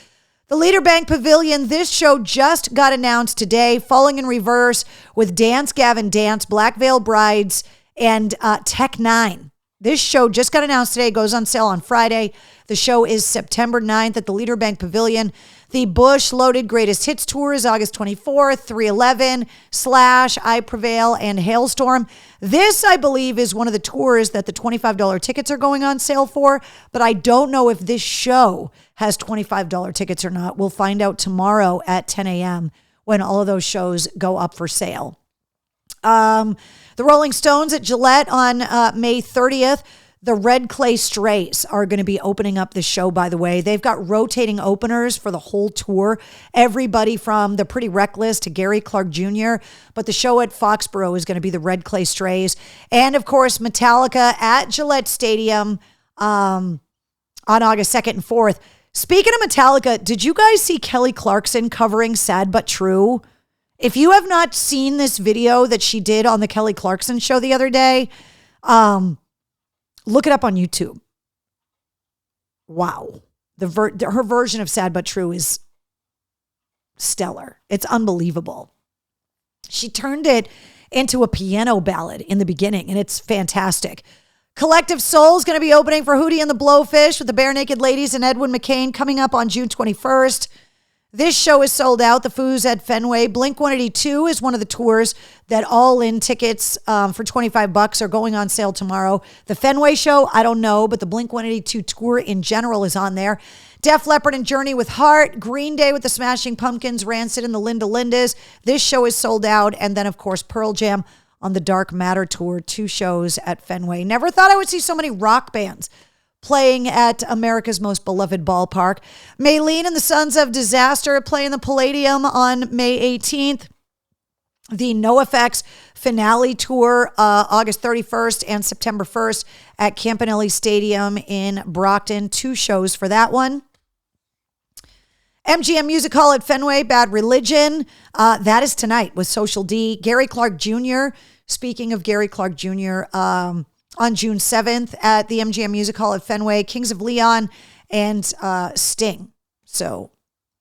The Leader Bank Pavilion, this show just got announced today, Falling in Reverse with Dance Gavin Dance, Black Veil Brides, and Tech Nine. This show just got announced today, goes on sale on Friday. The show is September 9th at the Leader Bank Pavilion. The Bush Loaded Greatest Hits Tour is August 24th, 311, Slash, I Prevail, and Hailstorm. This, I believe, is one of the tours that the $25 tickets are going on sale for, but I don't know if this show has $25 tickets or not. We'll find out tomorrow at 10 a.m. when all of those shows go up for sale. The Rolling Stones at Gillette on May 30th. The Red Clay Strays are going to be opening up the show, by the way. They've got rotating openers for the whole tour. Everybody from the Pretty Reckless to Gary Clark Jr. But the show at Foxborough is going to be the Red Clay Strays. And, of course, Metallica at Gillette Stadium on August 2nd and 4th. Speaking of Metallica, did you guys see Kelly Clarkson covering Sad But True? If you have not seen this video that she did on the Kelly Clarkson show the other day, look it up on YouTube. Wow. Her version of Sad But True is stellar. It's unbelievable. She turned it into a piano ballad in the beginning, and it's fantastic. Collective Soul is going to be opening for Hootie and the Blowfish with the Bare Naked Ladies and Edwin McCain coming up on June 21st. This show is sold out. The Foos at Fenway. Blink-182 is one of the tours that all-in tickets for $25 are going on sale tomorrow. The Fenway show, I don't know, but the Blink-182 tour in general is on there. Def Leppard and Journey with Heart. Green Day with the Smashing Pumpkins. Rancid and the Linda Lindas. This show is sold out. And then, of course, Pearl Jam on the Dark Matter tour. 2 shows at Fenway. Never thought I would see so many rock bands playing at America's most beloved ballpark. Maylene and the Sons of Disaster playing the Palladium on May 18th. The NoFX finale tour, August 31st and September 1st at Campanelli Stadium in Brockton. 2 shows for that one. MGM Music Hall at Fenway, Bad Religion. That is tonight with Social D. Gary Clark Jr. Speaking of Gary Clark Jr., on June 7th at the MGM Music Hall at Fenway, Kings of Leon and Sting. So,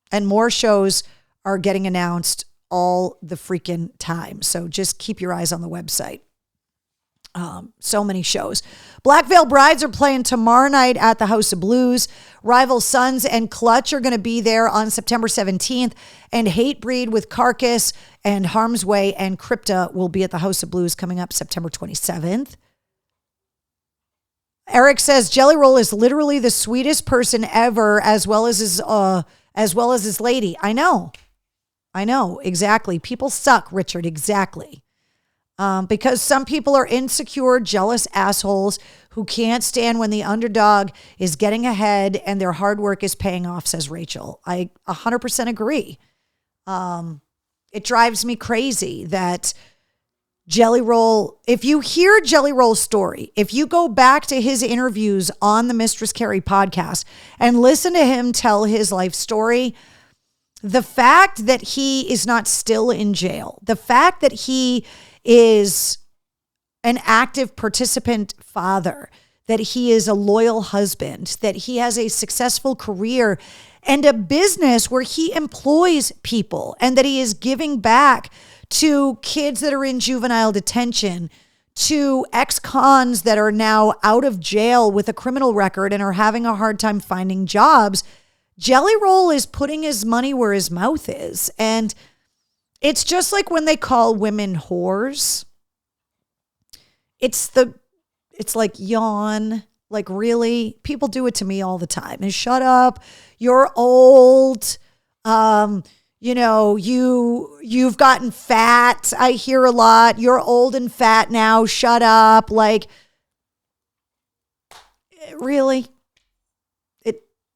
and more shows are getting announced all the freaking time. So just keep your eyes on the website. So many shows. Black Veil Brides are playing tomorrow night at the House of Blues. Rival Sons and Clutch are going to be there on September 17th. And Hatebreed with Carcass and Harm's Way and Crypta will be at the House of Blues coming up September 27th. Eric says Jelly Roll is literally the sweetest person ever, as well as his lady. I know, exactly. People suck, Richard, exactly. Because some people are insecure, jealous assholes who can't stand when the underdog is getting ahead and their hard work is paying off, says Rachel. I 100% agree. It drives me crazy that Jelly Roll, if you hear Jelly Roll's story, if you go back to his interviews on the Mistress Carrie podcast and listen to him tell his life story, the fact that he is not still in jail, the fact that he is an active participant father, that he is a loyal husband, that he has a successful career and a business where he employs people, and that he is giving back to kids that are in juvenile detention, to ex-cons that are now out of jail with a criminal record and are having a hard time finding jobs. Jelly Roll is putting his money where his mouth is. And it's just like when they call women whores. It's like, yawn. Like, really? People do it to me all the time. And shut up. You're old. You've gotten fat. I hear a lot. You're old and fat now. Shut up. Like, really?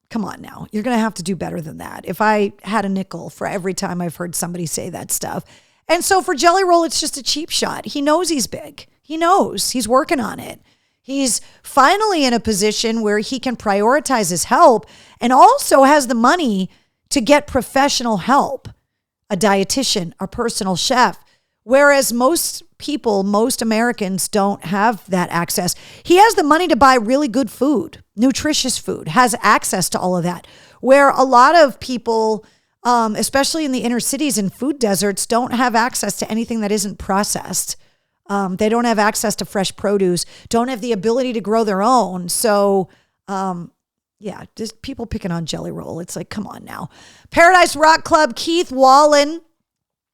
Come on now. You're going to have to do better than that. If I had a nickel for every time I've heard somebody say that stuff. And so for Jelly Roll, it's just a cheap shot. He knows he's big. He knows. He's working on it. He's finally in a position where he can prioritize his help and also has the money to get professional help, a dietitian, a personal chef, whereas most people, most Americans don't have that access. He has the money to buy really good food, nutritious food, has access to all of that, where a lot of people, especially in the inner cities and food deserts, don't have access to anything that isn't processed. They don't have access to fresh produce, don't have the ability to grow their own. So, yeah, just people picking on Jelly Roll. It's like, come on now. Paradise Rock Club, Keith Wallen,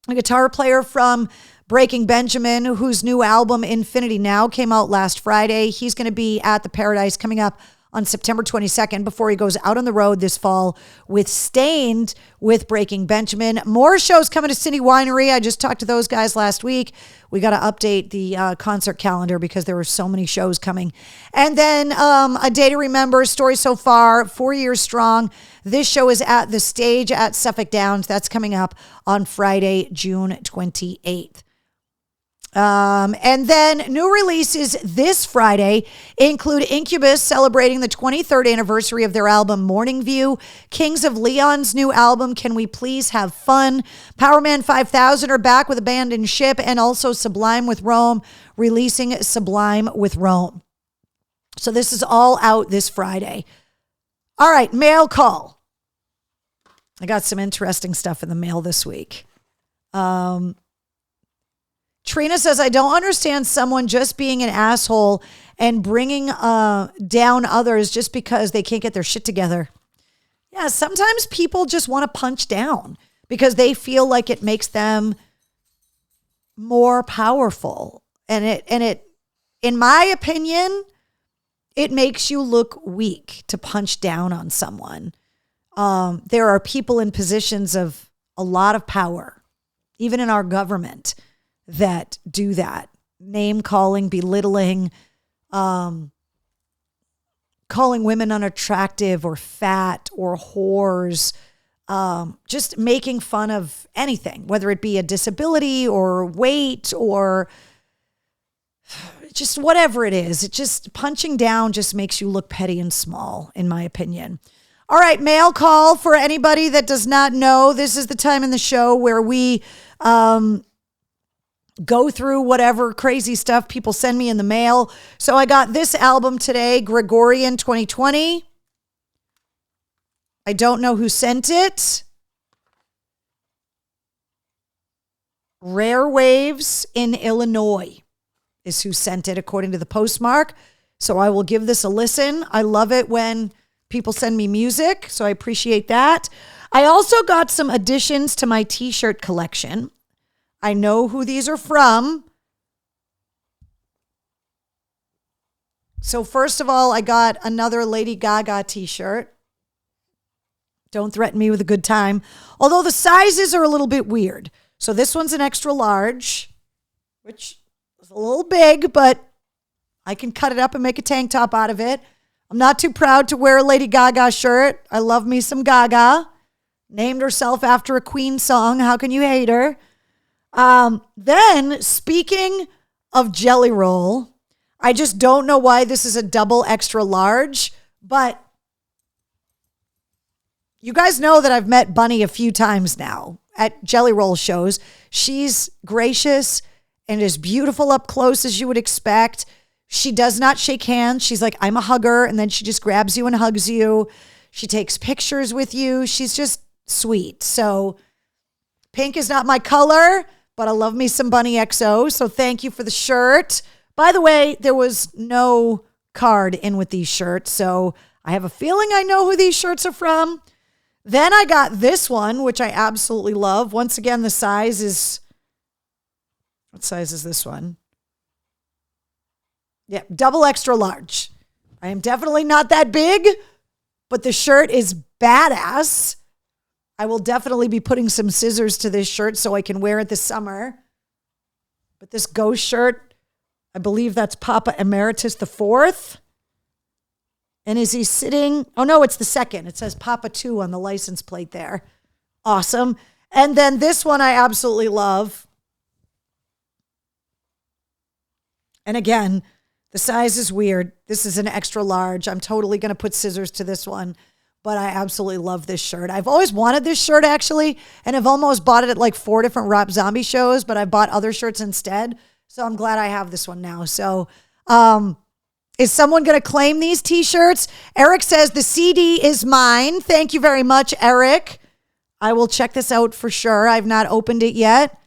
a guitar player from Breaking Benjamin, whose new album Infinity Now came out last Friday. He's going to be at the Paradise coming up on September 22nd before he goes out on the road this fall with Stained with Breaking Benjamin. More shows coming to City Winery. I just talked to those guys last week. We got to update the concert calendar because there were so many shows coming. And then A Day to Remember, Story So Far, 4 years strong. This show is at the Stage at Suffolk Downs. That's coming up on Friday, June 28th. And then new releases this Friday include Incubus celebrating the 23rd anniversary of their album Morning View, Kings of Leon's new album Can We Please Have Fun, Powerman 5000 are back with Abandoned Ship, and also Sublime with Rome releasing Sublime with Rome. So this is all out this Friday. All right, mail call. I got some interesting stuff in the mail this week. Trina says, I don't understand someone just being an asshole and bringing down others just because they can't get their shit together. Yeah, sometimes people just want to punch down because they feel like it makes them more powerful. And it, in my opinion, it makes you look weak to punch down on someone. There are people in positions of a lot of power, even in our government, that do that. Name calling, belittling, calling women unattractive or fat or whores, just making fun of anything, whether it be a disability or weight or just whatever it is. It just, punching down just makes you look petty and small, in my opinion. All right, mail call for anybody that does not know. This is the time in the show where we go through whatever crazy stuff people send me in the mail. So I got this album today, Gregorian 2020. I don't know who sent it. Rare Waves in Illinois is who sent it, according to the postmark. So I will give this a listen. I love it when people send me music, so I appreciate that. I also got some additions to my t-shirt collection. I know who these are from. So first of all, I got another Lady Gaga t-shirt. Don't threaten me with a good time. Although the sizes are a little bit weird. So this one's an extra large, which is a little big, but I can cut it up and make a tank top out of it. I'm not too proud to wear a Lady Gaga shirt. I love me some Gaga. named herself after a Queen song. How can you hate her? Then, speaking of Jelly Roll, I just don't know why this is a double extra large, but you guys know that I've met Bunny a few times now at Jelly Roll shows. She's gracious and as beautiful up close as you would expect. She does not shake hands. She's like, I'm a hugger. And then she just grabs you and hugs you. She takes pictures with you. She's just sweet. So pink is not my color, but I love me some Bunny XO. So thank you for the shirt. By the way, there was no card in with these shirts. So I have a feeling I know who these shirts are from. Then I got this one, which I absolutely love. Once again, the size is, what size is this one? Yeah, double extra large. I am definitely not that big, but the shirt is badass. I will definitely be putting some scissors to this shirt so I can wear it this summer. But this ghost shirt, I believe that's Papa Emeritus the Fourth. And is he sitting? Oh, no, it's the second. It says Papa 2 on the license plate there. Awesome. And then this one I absolutely love. And again, the size is weird. This is an extra large. I'm totally going to put scissors to this one. But I absolutely love this shirt. I've always wanted this shirt, actually. And I've almost bought it at like 4 different Rob Zombie shows. But I bought other shirts instead. So I'm glad I have this one now. So, is someone going to claim these t-shirts? Eric says the CD is mine. Thank you very much, Eric. I will check this out for sure. I've not opened it yet.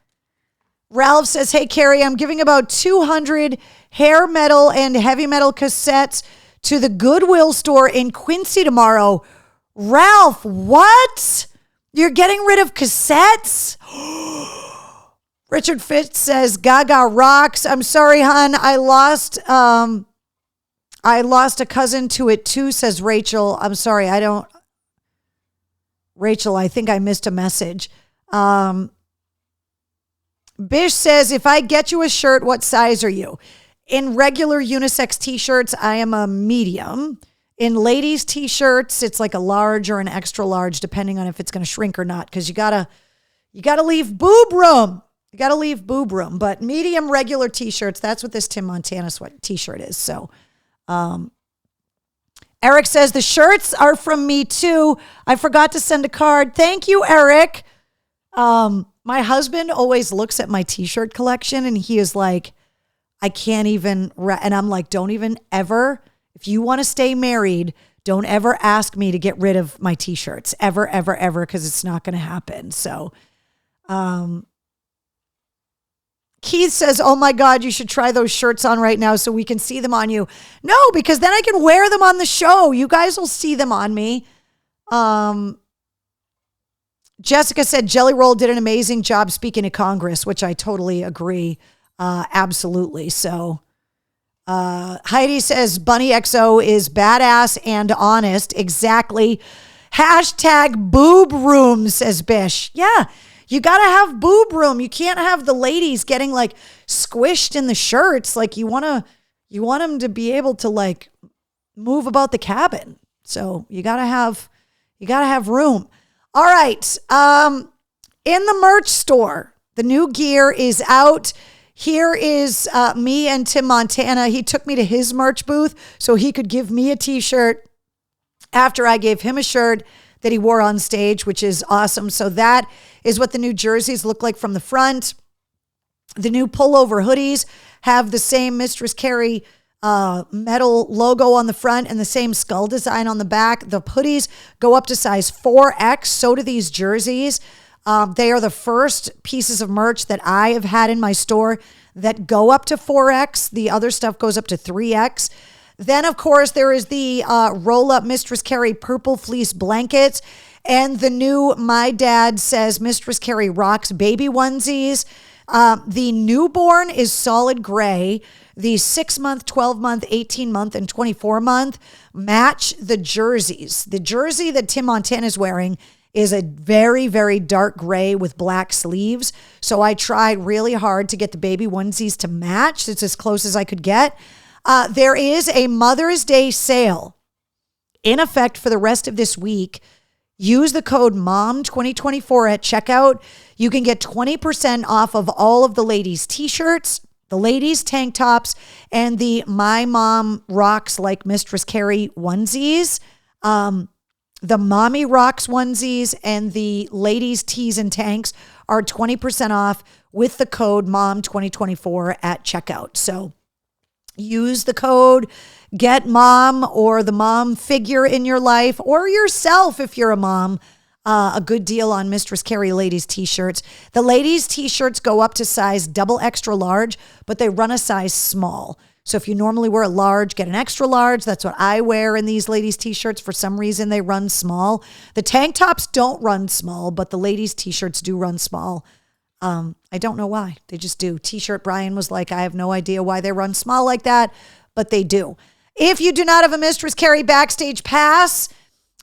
Ralph says, hey, Carrie, I'm giving about 200 hair metal and heavy metal cassettes to the Goodwill store in Quincy tomorrow. Ralph, what? You're getting rid of cassettes? Richard Fitz says, Gaga rocks. I'm sorry, hon. I lost a cousin to it too, says Rachel. I'm sorry, Rachel, I think I missed a message. Bish says, if I get you a shirt, what size are you? In regular unisex t-shirts, I am a medium. In ladies t-shirts, it's like a large or an extra large, depending on if it's going to shrink or not, because you gotta leave boob room. You got to leave boob room. But medium regular t-shirts, that's what this Tim Montana sweat t-shirt is. So Eric says, the shirts are from me too. I forgot to send a card. Thank you, Eric. My husband always looks at my t-shirt collection and he is like, I can't even, and I'm like, don't even ever, if you want to stay married, don't ever ask me to get rid of my t-shirts. Ever, ever, ever, because it's not going to happen. So, Keith says, oh my God, you should try those shirts on right now so we can see them on you. No, because then I can wear them on the show. You guys will see them on me. Jessica said Jelly Roll did an amazing job speaking to Congress, which I totally agree. Absolutely. So Heidi says Bunny XO is badass and honest. Exactly. Hashtag boob room, says Bish. Yeah. You got to have boob room. You can't have the ladies getting like squished in the shirts. Like you want them to be able to like move about the cabin. So you got to have room. All right. In the merch store, the new gear is out. Here is me and Tim Montana. He took me to his merch booth so he could give me a t-shirt after I gave him a shirt that he wore on stage, which is awesome. So that is what the new jerseys look like from the front. The new pullover hoodies have the same Mistress Carrie metal logo on the front and the same skull design on the back. The hoodies go up to size 4X. So do these jerseys. They are the first pieces of merch that I have had in my store that go up to 4X. The other stuff goes up to 3X. Then, of course, there is the roll-up Mistress Carrie purple fleece blankets and the new My Dad Says Mistress Carrie Rocks baby onesies. The newborn is solid gray. The 6-month, 12-month, 18-month, and 24-month match the jerseys. The jersey that Tim Montana is wearing is a very, very dark gray with black sleeves. So I tried really hard to get the baby onesies to match. It's as close as I could get. There is a Mother's Day sale in effect for the rest of this week. Use the code MOM2024 at checkout. You can get 20% off of all of the ladies' t-shirts, the ladies' tank tops, and the My Mom Rocks Like Mistress Carrie onesies. The Mommy Rocks onesies and the ladies' tees and tanks are 20% off with the code MOM2024 at checkout. So use the code, get mom or the mom figure in your life, or yourself if you're a mom, a good deal on Mistress Carrie ladies t-shirts. The ladies t-shirts go up to size double extra large, but they run a size small. So if you normally wear a large, get an extra large. That's what I wear in these ladies t-shirts. For some reason, they run small. The tank tops don't run small, but the ladies t-shirts do run small. I don't know why. They just do. T-shirt Brian was like, I have no idea why they run small like that, but they do. If you do not have a Mistress Carrie Backstage Pass,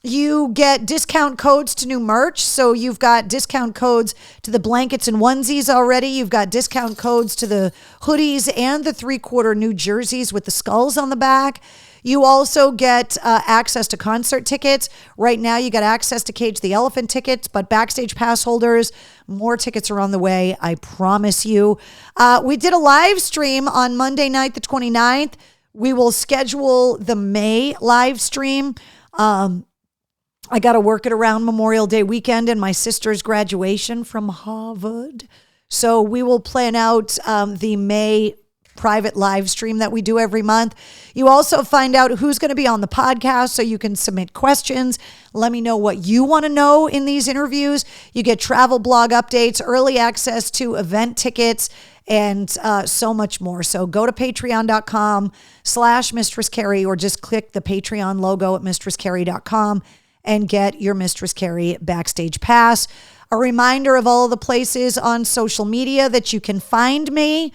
you get discount codes to new merch. So you've got discount codes to the blankets and onesies already. You've got discount codes to the hoodies and the 3/4 new jerseys with the skulls on the back. You also get access to concert tickets. Right now, you got access to Cage the Elephant tickets, but Backstage Pass holders, more tickets are on the way, I promise you. We did a live stream on Monday night, the 29th. We will schedule the May live stream. I got to work it around Memorial Day weekend and my sister's graduation from Harvard. So we will plan out the May private live stream that we do every month. You also find out who's going to be on the podcast, so you can submit questions. Let me know what you want to know in these interviews. You get travel blog updates, early access to event tickets, and so much more. So go to patreon.com/Mistress Carrie, or just click the Patreon logo at mistresscarrie.com and get your Mistress Carrie Backstage Pass. A reminder of all the places on social media that you can find me.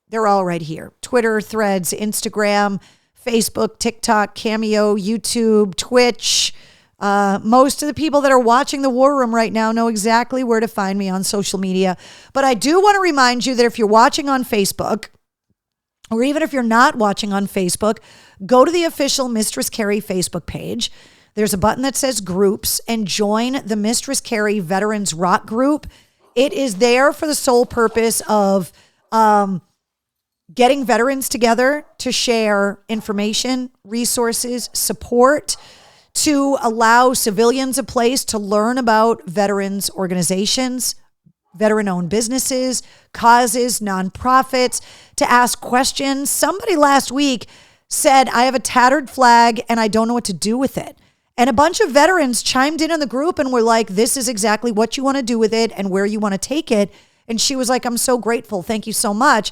They're all right here. Twitter, Threads, Instagram, Facebook, TikTok, Cameo, YouTube, Twitch. Most of the people that are watching the War Room right now know exactly where to find me on social media. But I do want to remind you that if you're watching on Facebook, or even if you're not watching on Facebook, go to the official Mistress Carrie Facebook page. There's a button that says groups, and join the Mistress Carrie Veterans Rock Group. It is there for the sole purpose of getting veterans together to share information, resources, support, to allow civilians a place to learn about veterans organizations, veteran-owned businesses, causes, nonprofits, to ask questions. Somebody last week said, I have a tattered flag and I don't know what to do with it. And a bunch of veterans chimed in on the group and were like, this is exactly what you want to do with it and where you want to take it. And she was like, I'm so grateful. Thank you so much.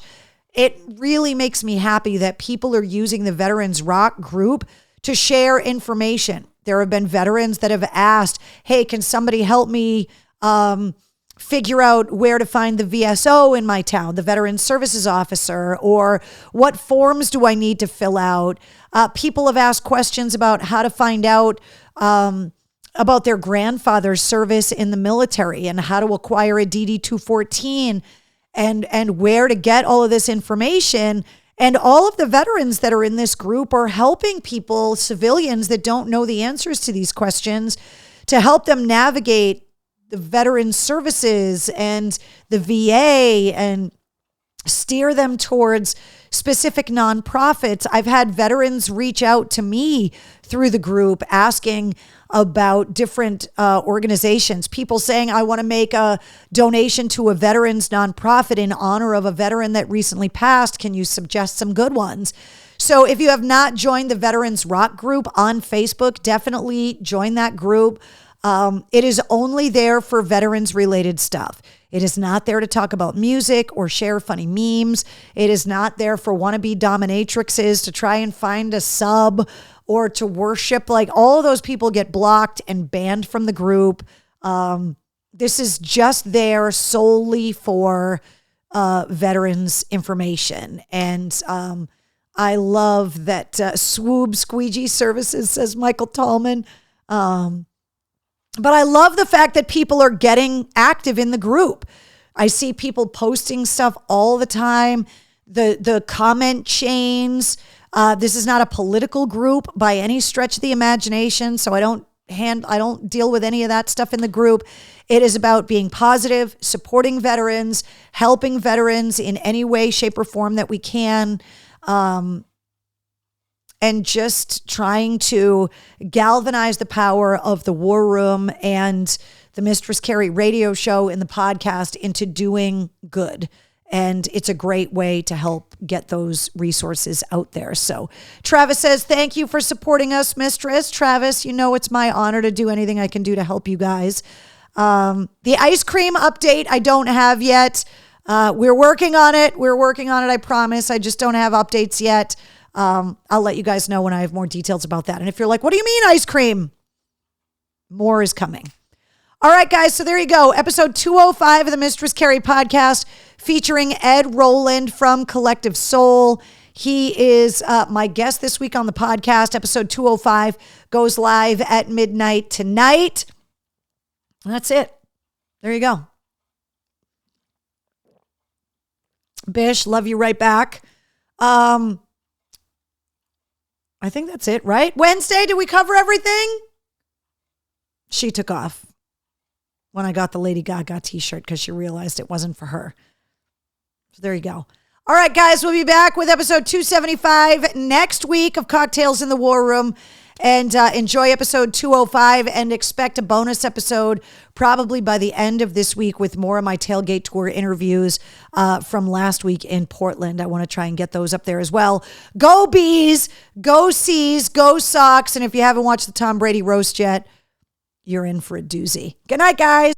It really makes me happy that people are using the Veterans Rock group to share information. There have been veterans that have asked, hey, can somebody help me figure out where to find the VSO in my town, the Veteran Services Officer, or what forms do I need to fill out? People have asked questions about how to find out about their grandfather's service in the military and how to acquire a DD-214 and where to get all of this information. And all of the veterans that are in this group are helping people, civilians that don't know the answers to these questions, to help them navigate the veteran services and the VA and steer them towards specific nonprofits. I've had veterans reach out to me through the group asking about different organizations, people saying, I want to make a donation to a veterans nonprofit in honor of a veteran that recently passed. Can you suggest some good ones? So if you have not joined the Veterans Rock group on Facebook, definitely join that group. It is only there for veterans related stuff. It is not there to talk about music or share funny memes. It is not there for wannabe dominatrixes to try and find a sub or to worship. Like, all of those people get blocked and banned from the group. This is just there solely for veterans information. And I love that Swoob Squeegee Services, says Michael Tallman. But I love the fact that people are getting active in the group. I see people posting stuff all the time. The comment chains. This is not a political group by any stretch of the imagination, so I don't deal with any of that stuff in the group. It is about being positive, supporting veterans, helping veterans in any way, shape, or form that we can. And just trying to galvanize the power of the War Room and the Mistress Carrie radio show and the podcast into doing good. And it's a great way to help get those resources out there. So Travis says, thank you for supporting us, Mistress. Travis, you know it's my honor to do anything I can do to help you guys. The ice cream update I don't have yet. We're working on it. I promise. I just don't have updates yet. I'll let you guys know when I have more details about that. And if you're like, what do you mean ice cream? More is coming. All right, guys. So there you go. Episode 205 of the Mistress Carrie podcast featuring Ed Roland from Collective Soul. He is my guest this week on the podcast. Episode 205 goes live at midnight tonight. And that's it. There you go. Bish, love you right back. I think that's it, right? Wednesday, did we cover everything? She took off when I got the Lady Gaga t-shirt because she realized it wasn't for her. So there you go. All right, guys, we'll be back with episode 275 next week of Cocktails in the War Room. And enjoy episode 205 and expect a bonus episode probably by the end of this week with more of my tailgate tour interviews from last week in Portland. I want to try and get those up there as well. Go Bees, go Seas, go Sox. And if you haven't watched the Tom Brady roast yet, you're in for a doozy. Good night, guys.